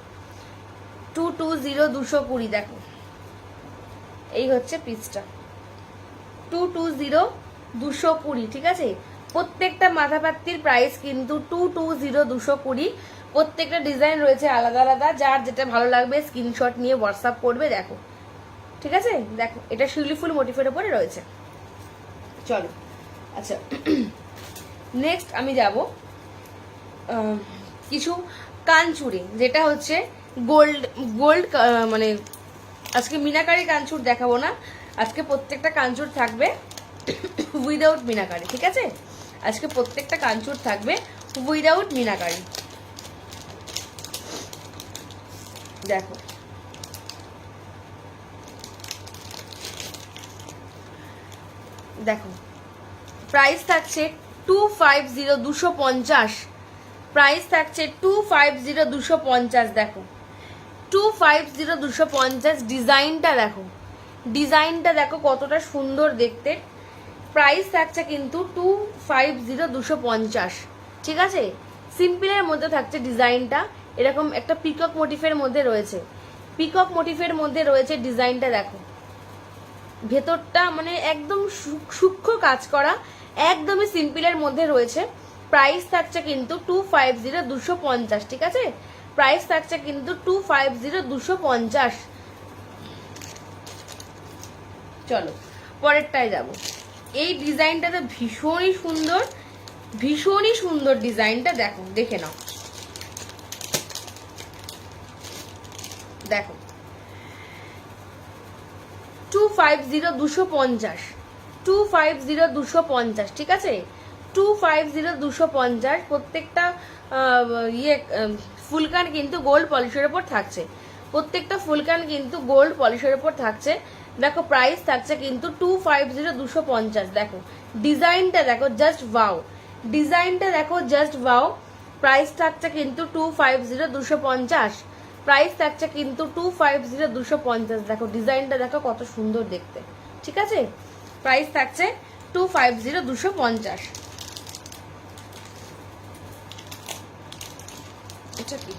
220 দেখো এই হচ্ছে পিসটা 220 ঠিক আছে। প্রত্যেকটা মাথা পাত্তির প্রাইস কিন্তু 220 প্রত্যেকটা ডিজাইন রয়েছে আলাদা আলাদা, যার যেটা ভালো লাগবে স্ক্রিনশট নিয়ে হোয়াটসঅ্যাপ করবে। দেখো ঠিক আছে, দেখো এটা শিউলি ফুল মোটিফের উপরে রয়েছে। চলো আচ্ছা নেক্সট আমি যাব কিছু কানচুরি, যেটা হচ্ছে গোল্ড গোল্ড মানে আজকে মিনাকারি কানচুর দেখাবো না, আজকে প্রত্যেকটা কানচুর থাকবে উইদাউট মিনাকারি। ঠিক আছে, আজকে প্রত্যেকটা কানচুর থাকবে উইদাউট মিনাকারি। দেখো দেখো প্রাইস থাকছে 250 প্রাইস থাকছে 250 দেখো 250 ডিজাইনটা দেখো কতটা সুন্দর দেখতে। প্রাইস থাকছে কিন্তু 250 ঠিক আছে। সিম্পলের মধ্যে থাকছে ডিজাইনটা, এরকম একটা পিকক মোটিফের মধ্যে রয়েছে, পিকক মোটিফের মধ্যে রয়েছে ডিজাইনটা। দেখো ভেতরটা মানে একদম সূক্ষ্ম কাজ করা, একদমই সিম্পলের মধ্যে রয়েছে। প্রাইস থাকছে কিন্তু 250 ঠিক আছে। প্রাইস থাকছে কিন্তু 250 চলো পরেরটায় যাব। এই ডিজাইনটাতে ভীষণই সুন্দর ডিজাইনটা। দেখো দেখে নাও, দেখো 250 ঠিক আছে। 250 প্রত্যেকটা ফুলকান কিন্তু গোল্ড পলিশের উপর থাকছে, প্রত্যেকটা ফুলকান কিন্তু গোল্ড পলিশের উপর থাকছে। দেখো প্রাইস থাকছে কিন্তু 250 দেখো ডিজাইনটা দেখো জাস্ট ওয়াও, ডিজাইনটা দেখো জাস্ট ওয়াও। প্রাইস থাকছে কিন্তু 250 প্রাইস থাকছে কিন্তু 250 দেখো ডিজাইনটা দেখো কত সুন্দর দেখতে। ঠিক আছে, প্রাইস থাকছে 250 এটা কি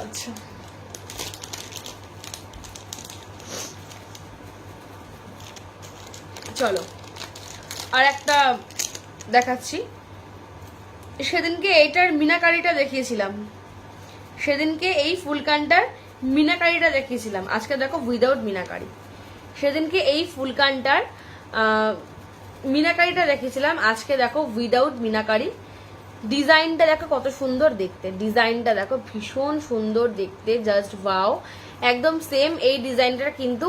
আচ্ছা চলো আর একটা দেখাচ্ছি। সেদিনকে এইটার মিনাকারিটা দেখিয়েছিলাম, সেদিনকে এই ফুলকানটার মিনাকারিটা দেখিয়েছিলাম, আজকে দেখো উইদাউট মিনাকারি। সেদিনকে এই ফুলকানটার মিনাকারিটা দেখিয়েছিলাম, আজকে দেখো উইদাউট মিনাকারি। ডিজাইনটা দেখো কত সুন্দর দেখতে, ডিজাইনটা দেখো ভীষণ সুন্দর দেখতে, জাস্ট ওয়াও। একদম সেম এই ডিজাইনটা কিন্তু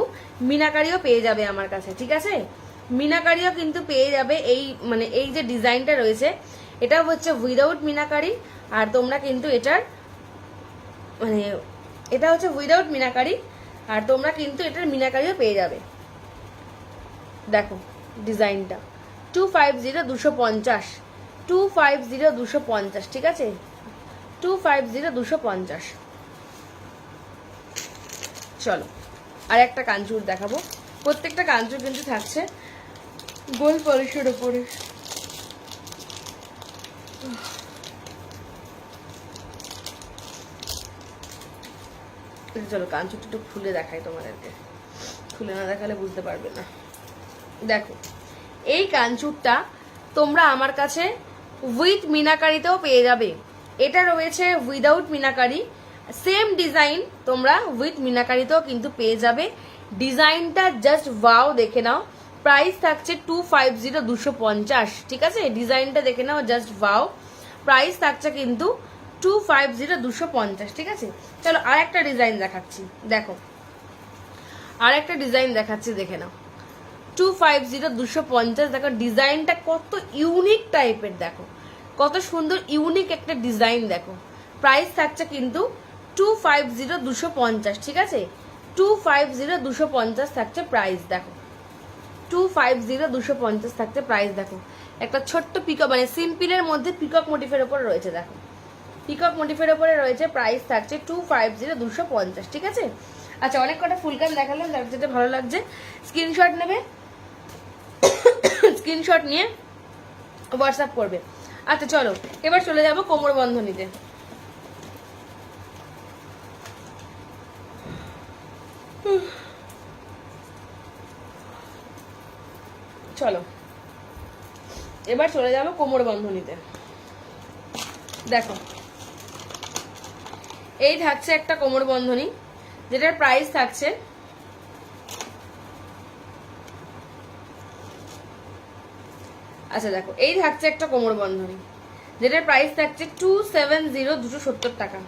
মিনাকারিও পেয়ে যাবে আমার কাছে। ঠিক আছে, মিনাকারিও কিন্তু পেয়ে যাবে। এই মানে এই যে ডিজাইনটা রয়েছে এটাও হচ্ছে উইদাউট মিনাকারি, আর তোমরা কিন্তু এটার মানে এটা হচ্ছে উইদাউট মিনাকারি, আর তোমরা কিন্তু এটার মিনাকারিও পেয়ে যাবে। দেখো ডিজাইনটা 250 ঠিক আছে, 250 চলো আর একটা কাঞ্চুর দেখাবো। প্রত্যেকটা কাঞ্চুর কিন্তু থাকছে গোল্ড পলিশের উপরে। চলো কাঞ্চুরটা একটু খুলে দেখাই তোমাদেরকে, খুলে না দেখালে বুঝতে পারবে না। দেখো এই কাঞ্চুরটা তোমরা আমার কাছে উইথ মিনাকারিতেও পেয়ে যাবে, এটা রয়েছে উইদাউট মিনাকারি। সেম ডিজাইন তোমরা উইথ মিনাকারিতেও কিন্তু পেয়ে যাবে। ডিজাইনটা জাস্ট ওয়াও, দেখে নাও। প্রাইস থাকছে 250 ঠিক আছে, ডিজাইনটা দেখে নাও জাস্ট ওয়াও। প্রাইস থাকছে কিন্তু 250 ঠিক আছে। চলো আর একটা ডিজাইন দেখাচ্ছি, দেখো আর একটা ডিজাইন দেখাচ্ছি, দেখে নাও 250 দেখো ডিজাইনটা কত ইউনিক টাইপের, দেখো কত সুন্দর ইউনিক একটা ডিজাইন। দেখো প্রাইস থাকছে কিন্তু 250 ঠিক আছে, 250 250 থাকছে প্রাইস দেখো, 250 250 থাকছে প্রাইস দেখো। একটা ছোট্ট পিকক মানে সিম্পলের মধ্যে পিকক মোটিফের উপর রয়েছে দেখো, পিকক মোটিফের উপরে রয়েছে, প্রাইস থাকছে 250 250, ঠিক আছে। আচ্ছা অনেক কটা ফুলকান দেখালাম, যার যেটা ভালো লাগছে স্ক্রিনশট নেবে, স্ক্রিনশট নিয়ে হোয়াটসঅ্যাপ করবে। আচ্ছা চলো এবার চলে যাব কোমর বন্ধনীতে। চলো এবার চলে যাব কোমর বন্ধনীতে। দেখো এই থাকছে একটা কোমর বন্ধনী, যেটার প্রাইস থাকছে আচ্ছা দেখো এই থাকছে একটা কোমর বন্ধনী, যেটার প্রাইস থাকছে 270 270 টাকা,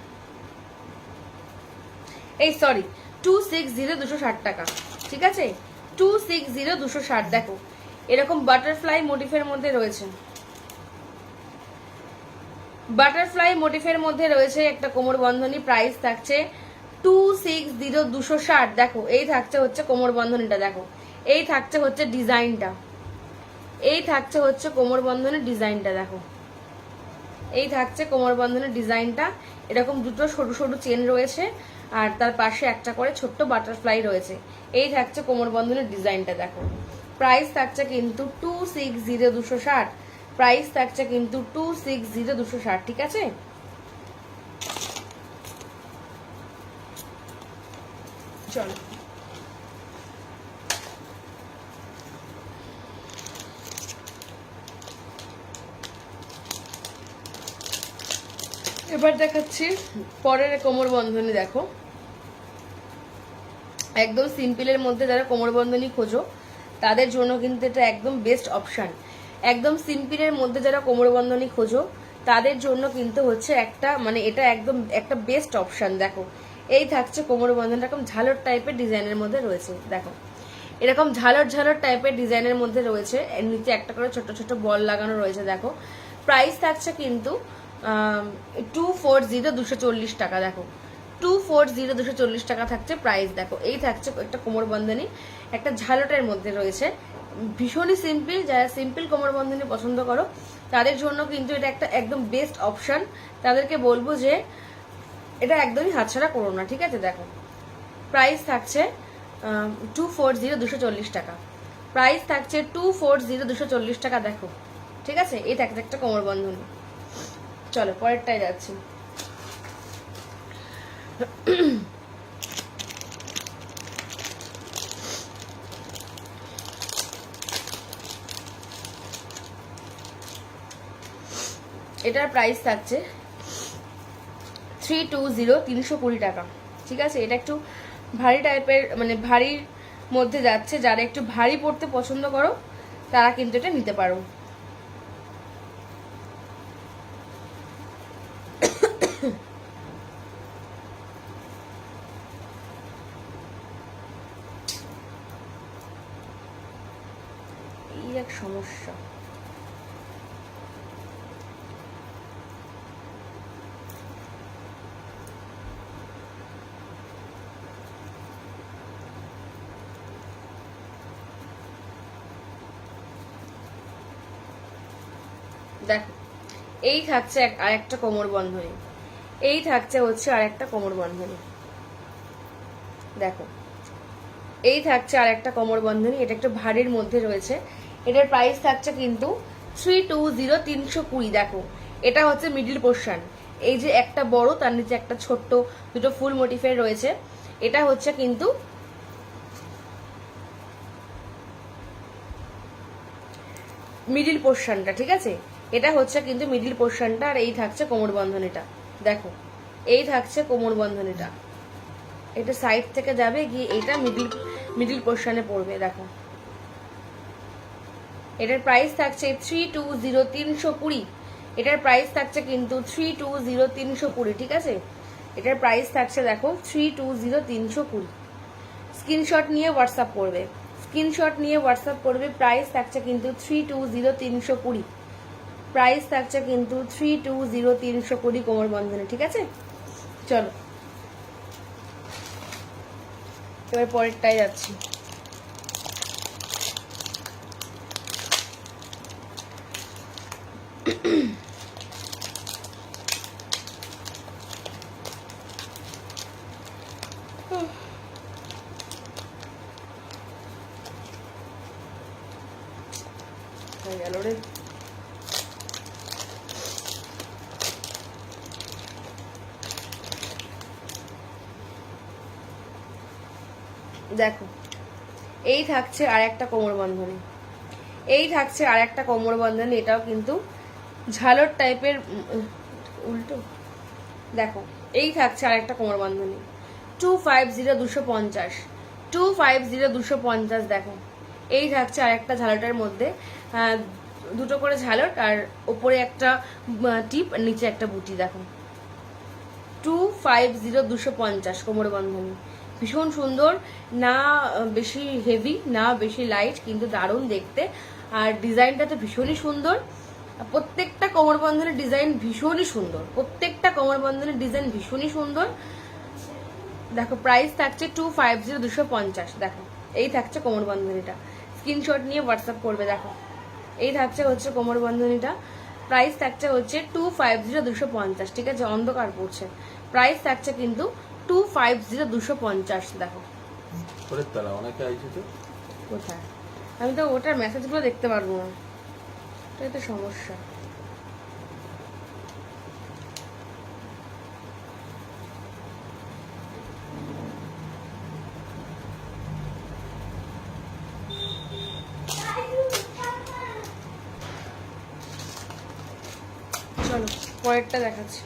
এই সরি 260 260 টাকা, ঠিক আছে 260 260। দেখো এরকম বাটারফ্লাই মোটিফের মধ্যে রয়েছে, বাটারফ্লাই মোটিফের মধ্যে রয়েছে একটা কোমর বন্ধনী, প্রাইস থাকছে 260 260। দেখো এই থাকছে হচ্ছে কোমর বন্ধনীটা, দেখো এই থাকছে হচ্ছে ডিজাইনটা, এই থাকছে হচ্ছে কোমর বন্ধনের ডিজাইনটা, দেখো এই থাকছে কোমর বন্ধনের ডিজাইনটা। এরকম দুটো সরু সরু চেন রয়েছে আর তার পাশে একটা করে ছোট্ট বাটারফ্লাই রয়েছে, এই থাকছে কোমর বন্ধনের ডিজাইনটা। দেখো প্রাইস থাকছে কিন্তু 260 260, প্রাইস থাকছে কিন্তু 260 260, ঠিক আছে। চলো এবার দেখাচ্ছি পরের কোমর বন্ধনী। দেখো একদম সিম্পলের মধ্যে যারা কোমর বন্ধনী খোঁজো তাদের জন্য কিন্তু এটা একদম বেস্ট অপশন। একদম সিম্পলের মধ্যে যারা কোমর বন্ধনী খোঁজো তাদের জন্য কিন্তু হচ্ছে একটা মানে এটা একদম একটা বেস্ট অপশন। দেখো এই থাকছে কোমর বন্ধনী, এরকম ঝালর টাইপের ডিজাইনের মধ্যে রয়েছে, দেখো এরকম ঝালর ঝালর টাইপের ডিজাইনের মধ্যে রয়েছে, এর নিচে একটা করে ছোট ছোট বল লাগানো রয়েছে। দেখো প্রাইস থাকছে কিন্তু 240 240 টাকা, দেখো 240 240 টাকা থাকছে প্রাইস। দেখো এই থাকছে একটা কোমর বন্ধনী, একটা ঝালটের মধ্যে রয়েছে, ভীষণই সিম্পল। যারা সিম্পল কোমর বন্ধনী পছন্দ করো তাদের জন্য কিন্তু এটা একটা একদম বেস্ট অপশন। তাদেরকে বলবো যে এটা একদমই হাতছাড়া করো না, ঠিক আছে। দেখো প্রাইস থাকছে 240 240 টাকা, প্রাইস থাকছে 240 240 টাকা, দেখো ঠিক আছে। এই থাকছে একটা কোমর বন্ধনী। চলো পরেরটাই যাচ্ছি। এটার প্রাইস থাকছে 320 320 টাকা, ঠিক আছে। এটা একটু ভারী টাইপের মানে ভারীর মধ্যে যাচ্ছে, যারা একটু ভারী পড়তে পছন্দ করো তারা কিন্তু এটা নিতে পারো। এই এক সমস্যা। দেখো এই থাকছে আরেকটা কোমর বন্ধনী, এই থাকছে হচ্ছে আরেকটা কোমর বন্ধনী। দেখো এই থাকছে আরেকটা কোমর বন্ধনী, এটা একটু ভারীর মধ্যে রয়েছে। এটার প্রাইস থাকছে কিন্তু 320 320। দেখো এটা হচ্ছে মিডিল পোর্শন, এই যে একটা বড় তার নিচে একটা ছোট্ট দুটো ফুল মোটিফের রয়েছে, এটা হচ্ছে কিন্তু মিডিল পোর্শনটা, ঠিক আছে। এটা হচ্ছে কিন্তু মিডিল পোর্শনটা, আর এই থাকছে কোমর বন্ধনীটা। দেখো এই থাকছে কোমর বন্ধনীটা, এটা সাইড থেকে যাবে গিয়ে এটা মিডিল পোর্শনে পড়বে। দেখো এটার প্রাইস থাকছে 320 320, এটার প্রাইস থাকছে কিন্তু 320 320, ঠিক আছে। এটার প্রাইস থাকছে দেখো 320 320। স্ক্রিনশট নিয়ে হোয়াটসঅ্যাপ করবে, স্ক্রিনশট নিয়ে হোয়াটসঅ্যাপ করবে। প্রাইস থাকছে কিন্তু 320 320, প্রাইস থাকছে কিন্তু 320 320 কোমর বন্ধনে, ঠিক আছে। চলো এবার পরেরটায় যাচ্ছি। হয়ে গেল রে। দেখো এই থাকছে আর একটা কোমর বন্ধনী, এই থাকছে আর একটা কোমর বন্ধনী। এটাও কিন্তু ঝালর টাইপের, উল্টো। দেখো এই থাকছে আর একটা কোমর বন্ধনী, 250 250 দেখো এই থাকছে আর একটা ঝালটার মধ্যে দুটো করে ঝালট, আর ওপরে একটা টিপ, নিচে একটা বুটি। দেখো 250 কোমর বন্ধনী, ভীষণ সুন্দর, না বেশি হেভি না বেশি লাইট, কিন্তু দারুণ দেখতে। আর ডিজাইনটা তো ভীষণই সুন্দর, প্রত্যেকটা কোমর বন্ধনের ডিজাইন ভীষণই সুন্দর, প্রত্যেকটা কোমর বন্ধনের ডিজাইন ভীষণই সুন্দর। দেখো প্রাইস থাকছে 250 দেখো এই থাকছে কোমর বন্ধনীটা, স্ক্রিনশট নিয়ে হোয়াটসঅ্যাপ করবে। দেখো এই থাকছে হচ্ছে কোমর বন্ধনীটা, প্রাইস থাকছে হচ্ছে 250 ঠিক আছে, অন্ধকার পড়ছে। প্রাইস থাকছে কিন্তু 250 দেখো। অনেকে আইছে তো কোথায়, আমি তো ওটার মেসেজগুলো দেখতে পারবো না, এটাই তো সমস্যা। চলো পরেরটা দেখাচ্ছি।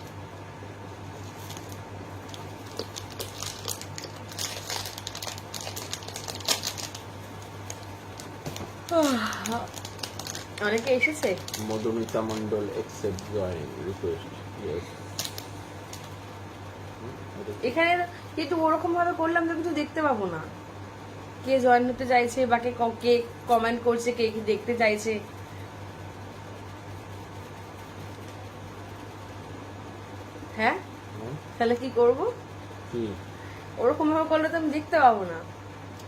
অনেকে এসেছে। Madhumita Mondal accept join request yes এখানে কিন্তু ওরকম ভাবে করলাম তো কিছু দেখতে পাবো না, কে জয়েন হতে চাইছে বা কে কমেন্ট করছে, কে কি দেখতে চাইছে। হ্যাঁ তাহলে কি করব, ওরকম ভাবে করলে তো আমি দেখতে পাবো না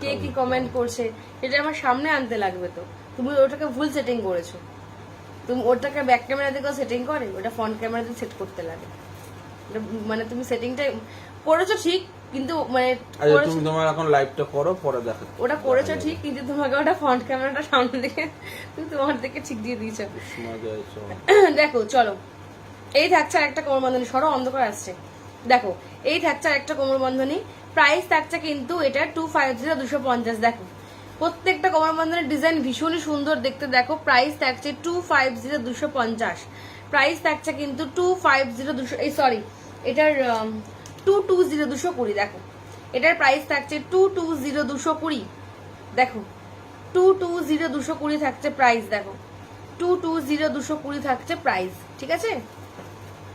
কে কি কমেন্ট করছে, এটা আমার সামনে আনতে লাগবে। তো তুমি ওটাকে ভুল সেটিং করেছো, তুমি ওটাকে ব্যাক ক্যামেরা দিকেও সেটিং করে, ওটা ফ্রন্ট ক্যামেরা দিয়ে সেট করতে লাগে। মানে তুমি সেটিংটা করেছো ঠিক, কিন্তু মানে তুমি তোমার এখন লাইভটা করো, পরে দেখো। ওটা করেছো ঠিক, কিন্তু তোমাকে ওটা ফ্রন্ট ক্যামেরাটা সামনে দিকে তুমি তোমার দিকে ঠিক দিয়ে দিয়েছো। দেখো চলো এই থাকছে আর একটা কোমর বন্ধনী, সরো অন্ধকার আসছে। দেখো এই থাকছে আর একটা কোমর বন্ধনী, প্রাইস থাকছে কিন্তু এটা 250 দেখো প্রত্যেকটা কোমর বন্ধনের ডিজাইন ভীষণই সুন্দর দেখতে। দেখো প্রাইস থাকছে 250 প্রাইস থাকছে কিন্তু 250 এই সরি এটার 220 দেখো এটার প্রাইস থাকছে 220 দেখো 220 থাকছে প্রাইস। দেখো 220 থাকছে প্রাইস, ঠিক আছে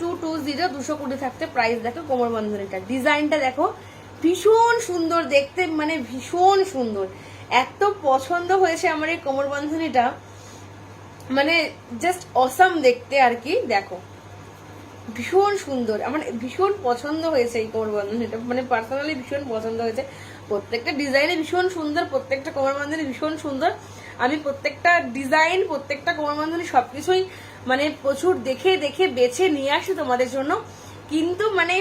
220 থাকছে প্রাইস। দেখো কোমর বন্ধনীটা ডিজাইনটা দেখো ভীষণ সুন্দর দেখতে, মানে ভীষণ সুন্দর, এত পছন্দ হয়েছে আমার এই কোমর বন্ধনীটা, মানে জাস্ট অসাম দেখতে আর কি। দেখো ভীষণ সুন্দর, আমার ভীষণ পছন্দ হয়েছে এই কোমর বন্ধনীটা, মানে পার্সোনালি ভীষণ পছন্দ হয়েছে। প্রত্যেকটা ডিজাইনে ভীষণ সুন্দর, প্রত্যেকটা কোমর বন্ধনী ভীষণ সুন্দর। আমি প্রত্যেকটা ডিজাইন প্রত্যেকটা কোমর বন্ধনী সবকিছুই মানে প্রচুর দেখে দেখে বেছে নিয়ে আসি তোমাদের জন্য, কিন্তু মানে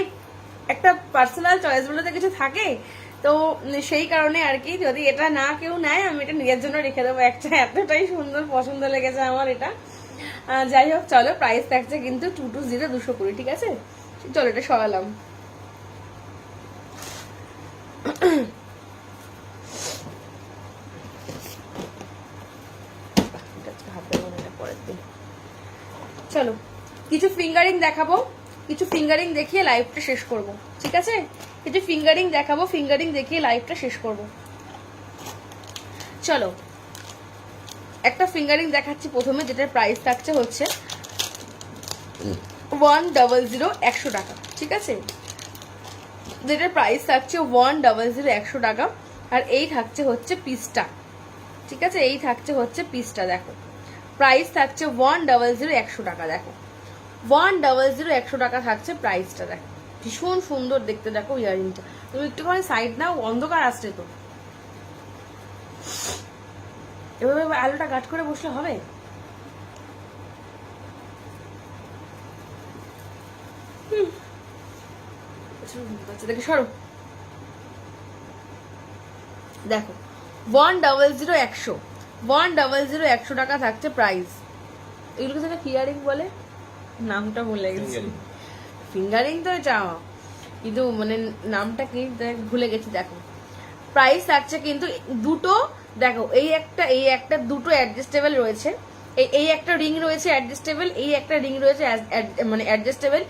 একটা পার্সোনাল চয়েস বলে তো কিছু থাকে, তো সেই কারণে আর কি, যদি এটা না কেউ নেয় আমি এটা নিজের জন্য রেখে দেবো একটা, এতটাই সুন্দর পছন্দ লেগেছে আমার এটা। যাই হোক চলো প্রাইস থাকছে কিন্তু 220 ঠিক আছে। চলো এটা সরালাম। চলো কিছু ফিঙ্গারিং দেখাবো, কিছু ফিঙ্গারিং দেখিয়ে লাইভটা শেষ করব, ঠিক আছে। কিছু ফিঙ্গারিং দেখাবো, ফিঙ্গারিং দেখিয়ে লাইভটা শেষ করব। চলো একটা ফিঙ্গারিং দেখাচ্ছি প্রথমে, যেটার প্রাইস থাকছে হচ্ছে 100 100 টাকা, ঠিক আছে। যেটার প্রাইস থাকছে 100 100 টাকা। আর এই থাকছে হচ্ছে পিসটা, ঠিক আছে, এই থাকছে হচ্ছে পিসটা। দেখো প্রাইস থাকছে 100 100 টাকা। দেখো 100 100 টাকা থাকছে প্রাইসটা। দেখো ভীষণ সুন্দর দেখতে, দেখো ইয়ারিংটা তুমি একটুখানি সাইড নাও, অন্ধকার আসছে তো। এভাবে আলুটা কাট করে বসলে হবে? দেখে সরো। দেখো 100 100 100 100 টাকা থাকছে প্রাইস। এগুলোকে যেটা ফিয়ারিং বলে, নামটা ভুলে গেছি। ফিঙ্গারিং তো এটা, কিন্তু মানে নামটা কি ভুলে গেছি। দেখো প্রাইস থাকছে কিন্তু দুটো, দেখো এই একটা দুটো অ্যাডজাস্টেবল রয়েছে, এই একটা রিং রয়েছে অ্যাডজাস্টেবল, এই একটা রিং রয়েছে মানে অ্যাডজাস্টেবল।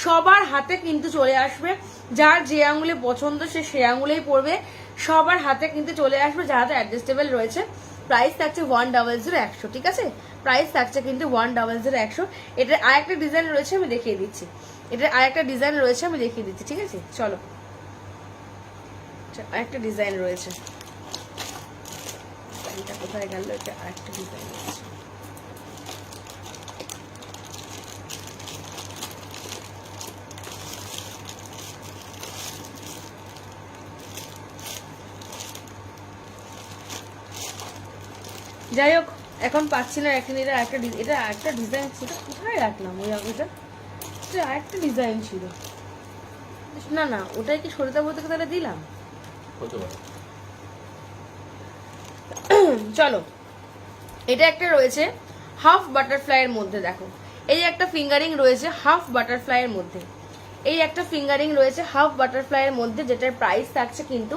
সবার হাতে কিন্তু চলে আসবে, যার যে আঙুলে পছন্দ সে আঙুলেই পড়বে। সবার হাতে কিন্তু চলে আসবে যার হাতে অ্যাডজাস্টেবল রয়েছে। প্রাইস থাকছে 100 100, ঠিক আছে? প্রাইস থাকছে কিন্তু 100 100। এটার আরেকটা ডিজাইন রয়েছে, আমি দেখিয়ে দিচ্ছি। এটার আরেকটা ডিজাইন রয়েছে, আমি দেখিয়ে দিচ্ছি, ঠিক আছে? চলো, আরেকটা ডিজাইন রয়েছে, এটা কোথায় গেল? এটা আরেকটা ডিজাইন রয়েছে। যাই হোক, এখন পাচ্ছি না। এখন এটা একটা ডিজাইন ছিল, কোথায় রাখলাম ওই আগুটা? এটা আরেকটা ডিজাইন ছিল। না না, ওটাই কি সরিতা বলতে তাহলে দিলাম? চলো, এটা একটা রয়েছে হাফ বাটারফ্লাই এর মধ্যে। দেখো এই একটা ফিঙ্গারিং রয়েছে হাফ বাটারফ্লাই এর মধ্যে, এই একটা ফিঙ্গারিং রয়েছে হাফ বাটারফ্লাই এর মধ্যে, যেটার প্রাইস থাকছে কিন্তু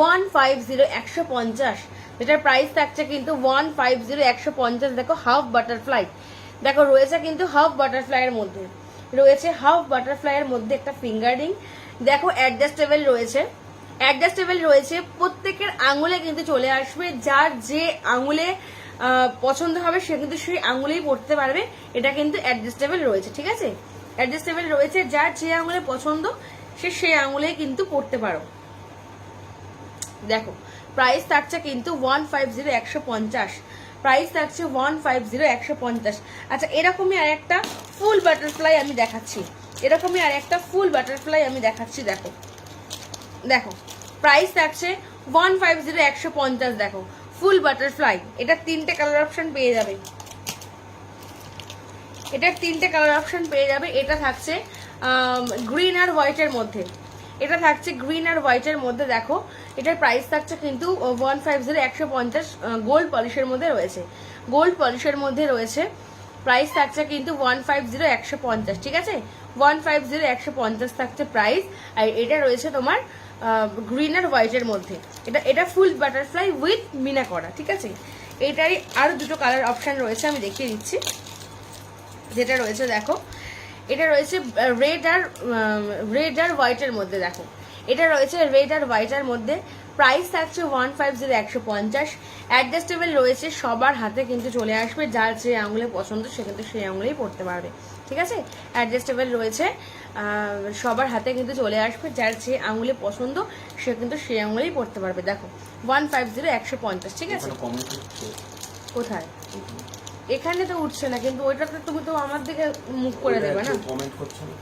150 150, যেটার প্রাইস থাকছে কিন্তু 150 150। দেখো হাফ বাটারফ্লাই, দেখো রয়েছে কিন্তু হাফ বাটারফ্লাই এর মধ্যে, রয়েছে হাফ বাটারফ্লাই এর মধ্যে একটা ফিঙ্গারিং। দেখো অ্যাডজাস্টেবল রয়েছে, অ্যাডজাস্টেবল রয়েছে, প্রত্যেকের আঙুলে কিন্তু চলে আসবে। যার যে আঙুলে পছন্দ হবে সে কিন্তু সেই আঙুলেই পড়তে পারবে। এটা কিন্তু অ্যাডজাস্টেবল রয়েছে, ঠিক আছে? অ্যাডজাস্টেবল রয়েছে, যার যে আঙুলে পছন্দ সে সেই আঙুলেই কিন্তু পড়তে পারো। দেখো প্রাইস থাকছে কিন্তু 150 150, প্রাইস থাকছে 150 150। আচ্ছা, এরকমই আর একটা ফুল বাটারফ্লাই আমি দেখাচ্ছি, এরকমই আর একটা ফুল বাটারফ্লাই আমি দেখাচ্ছি। দেখো দেখো প্রাইস থাকছে 150 150। দেখো ফুল বাটারফ্লাই, এটা তিনটে কালার অপশন পেয়ে যাবে, এটার তিনটে কালার অপশন পেয়ে যাবে। এটা থাকছে গ্রিন আর হোয়াইটের মধ্যে, এটা থাকছে গ্রিন আর হোয়াইটের মধ্যে। দেখো এটার প্রাইস থাকছে কিন্তু 150 150, গোল্ড পলিশের মধ্যে রয়েছে, গোল্ড পলিশের মধ্যে রয়েছে। প্রাইস থাকছে কিন্তু 150 150, ঠিক আছে? 150 150 থাকছে প্রাইস। আর এটা রয়েছে তোমার গ্রিন আর হোয়াইটের মধ্যে, এটা ফুল বাটারফ্লাই উইথ মিনা করা, ঠিক আছে? এটারই আরো দুটো কালার অপশন রয়েছে, আমি দেখিয়ে দিচ্ছি। যেটা রয়েছে দেখো, এটা রয়েছে রেড আর হোয়াইটের মধ্যে। দেখো এটা রয়েছে রেড আর হোয়াইটের মধ্যে, প্রাইস থাকছে 150 150। অ্যাডজাস্টেবল রয়েছে, সবার হাতে কিন্তু চলে আসবে, যার যে আঙুলে পছন্দ সে কিন্তু সেই আঙুলেই পড়তে পারবে, ঠিক আছে? অ্যাডজাস্টেবল রয়েছে, সবার হাতে কিন্তু চলে আসবে, যার যে আঙুলে পছন্দ সে কিন্তু সেই আঙুলেই পড়তে পারবে। দেখো 150 150, ঠিক আছে? কোথায়? এখানে তো উঠছে না, কিন্তু ওইটাতে তুমি তো আমার দিকে মুখ করে দেবে না, কমেন্ট করছো না?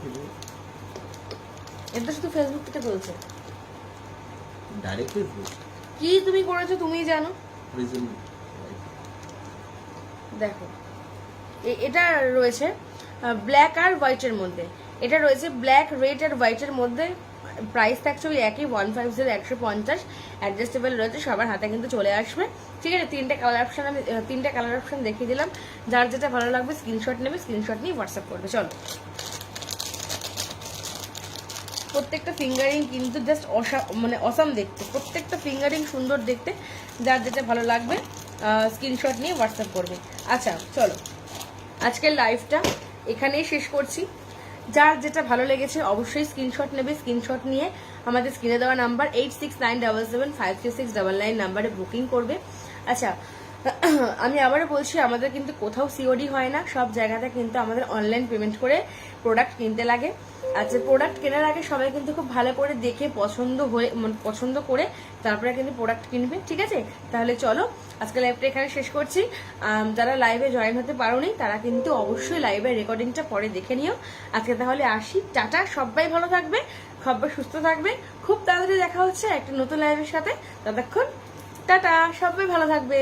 এটা শুধু ফেসবুক থেকে বলছে, ডাইরেক্ট ফেসবুক। কি তুমি করেছো তুমিই জানো। দেখো এটা রয়েছে ব্ল্যাক আর হোয়াইটের মধ্যে, এটা রয়েছে ব্ল্যাক রেড আর হোয়াইটের মধ্যে। প্রাইস থাকছে ওই একই 150 150। অ্যাডজাস্টেবল রয়েছে, সবার হাতে কিন্তু চলে আসবে, ঠিক আছে? তিনটে কালার অপশন দেখিয়ে দিলাম। যার যেটা ভালো লাগবে স্ক্রিনশট নেবে, স্ক্রিনশট নিয়ে হোয়াটসঅ্যাপ করবে। চলো, প্রত্যেকটা ফিঙ্গারিং কিন্তু জাস্ট মানে অসাম দেখতে, প্রত্যেকটা ফিঙ্গারিং সুন্দর দেখতে। যার যেটা ভালো লাগবে স্ক্রিনশট নিয়ে হোয়াটসঅ্যাপ করবে। আচ্ছা চলো, আজকের লাইভটা এখানেই শেষ করছি। যার যেটা ভালো লেগেছে অবশ্যই স্ক্রিনশট নেবে, স্ক্রিনশট নিয়ে আমাদের স্ক্রিনে দেওয়া নাম্বার 8697753699 নাম্বারে বুকিং করবে। আচ্ছা, আমি আবারও বলছি, আমাদের কিন্তু কোথাও সিওডি হয় না, সব জায়গাতে কিন্তু আমাদের অনলাইন পেমেন্ট করে প্রোডাক্ট কিনতে লাগে। আচ্ছা, প্রোডাক্ট কেনার আগে সবাই কিন্তু খুব ভালো করে দেখে পছন্দ করে তারপরে কিন্তু প্রোডাক্ট কিনবে, ঠিক আছে? তাহলে চলো, আজকে লাইভটা এখানে শেষ করছি। যারা লাইভে জয়েন হতে পারোনি তারা কিন্তু অবশ্যই লাইভের রেকর্ডিংটা পরে দেখে নিও। আজকে তাহলে আসি, টাটা, সবাই ভালো থাকবে, সবাই সুস্থ থাকবে। খুব তাড়াতাড়ি দেখা হচ্ছে একটা নতুন লাইভের সাথে। ততক্ষণ টাটা, সবাই ভালো থাকবে।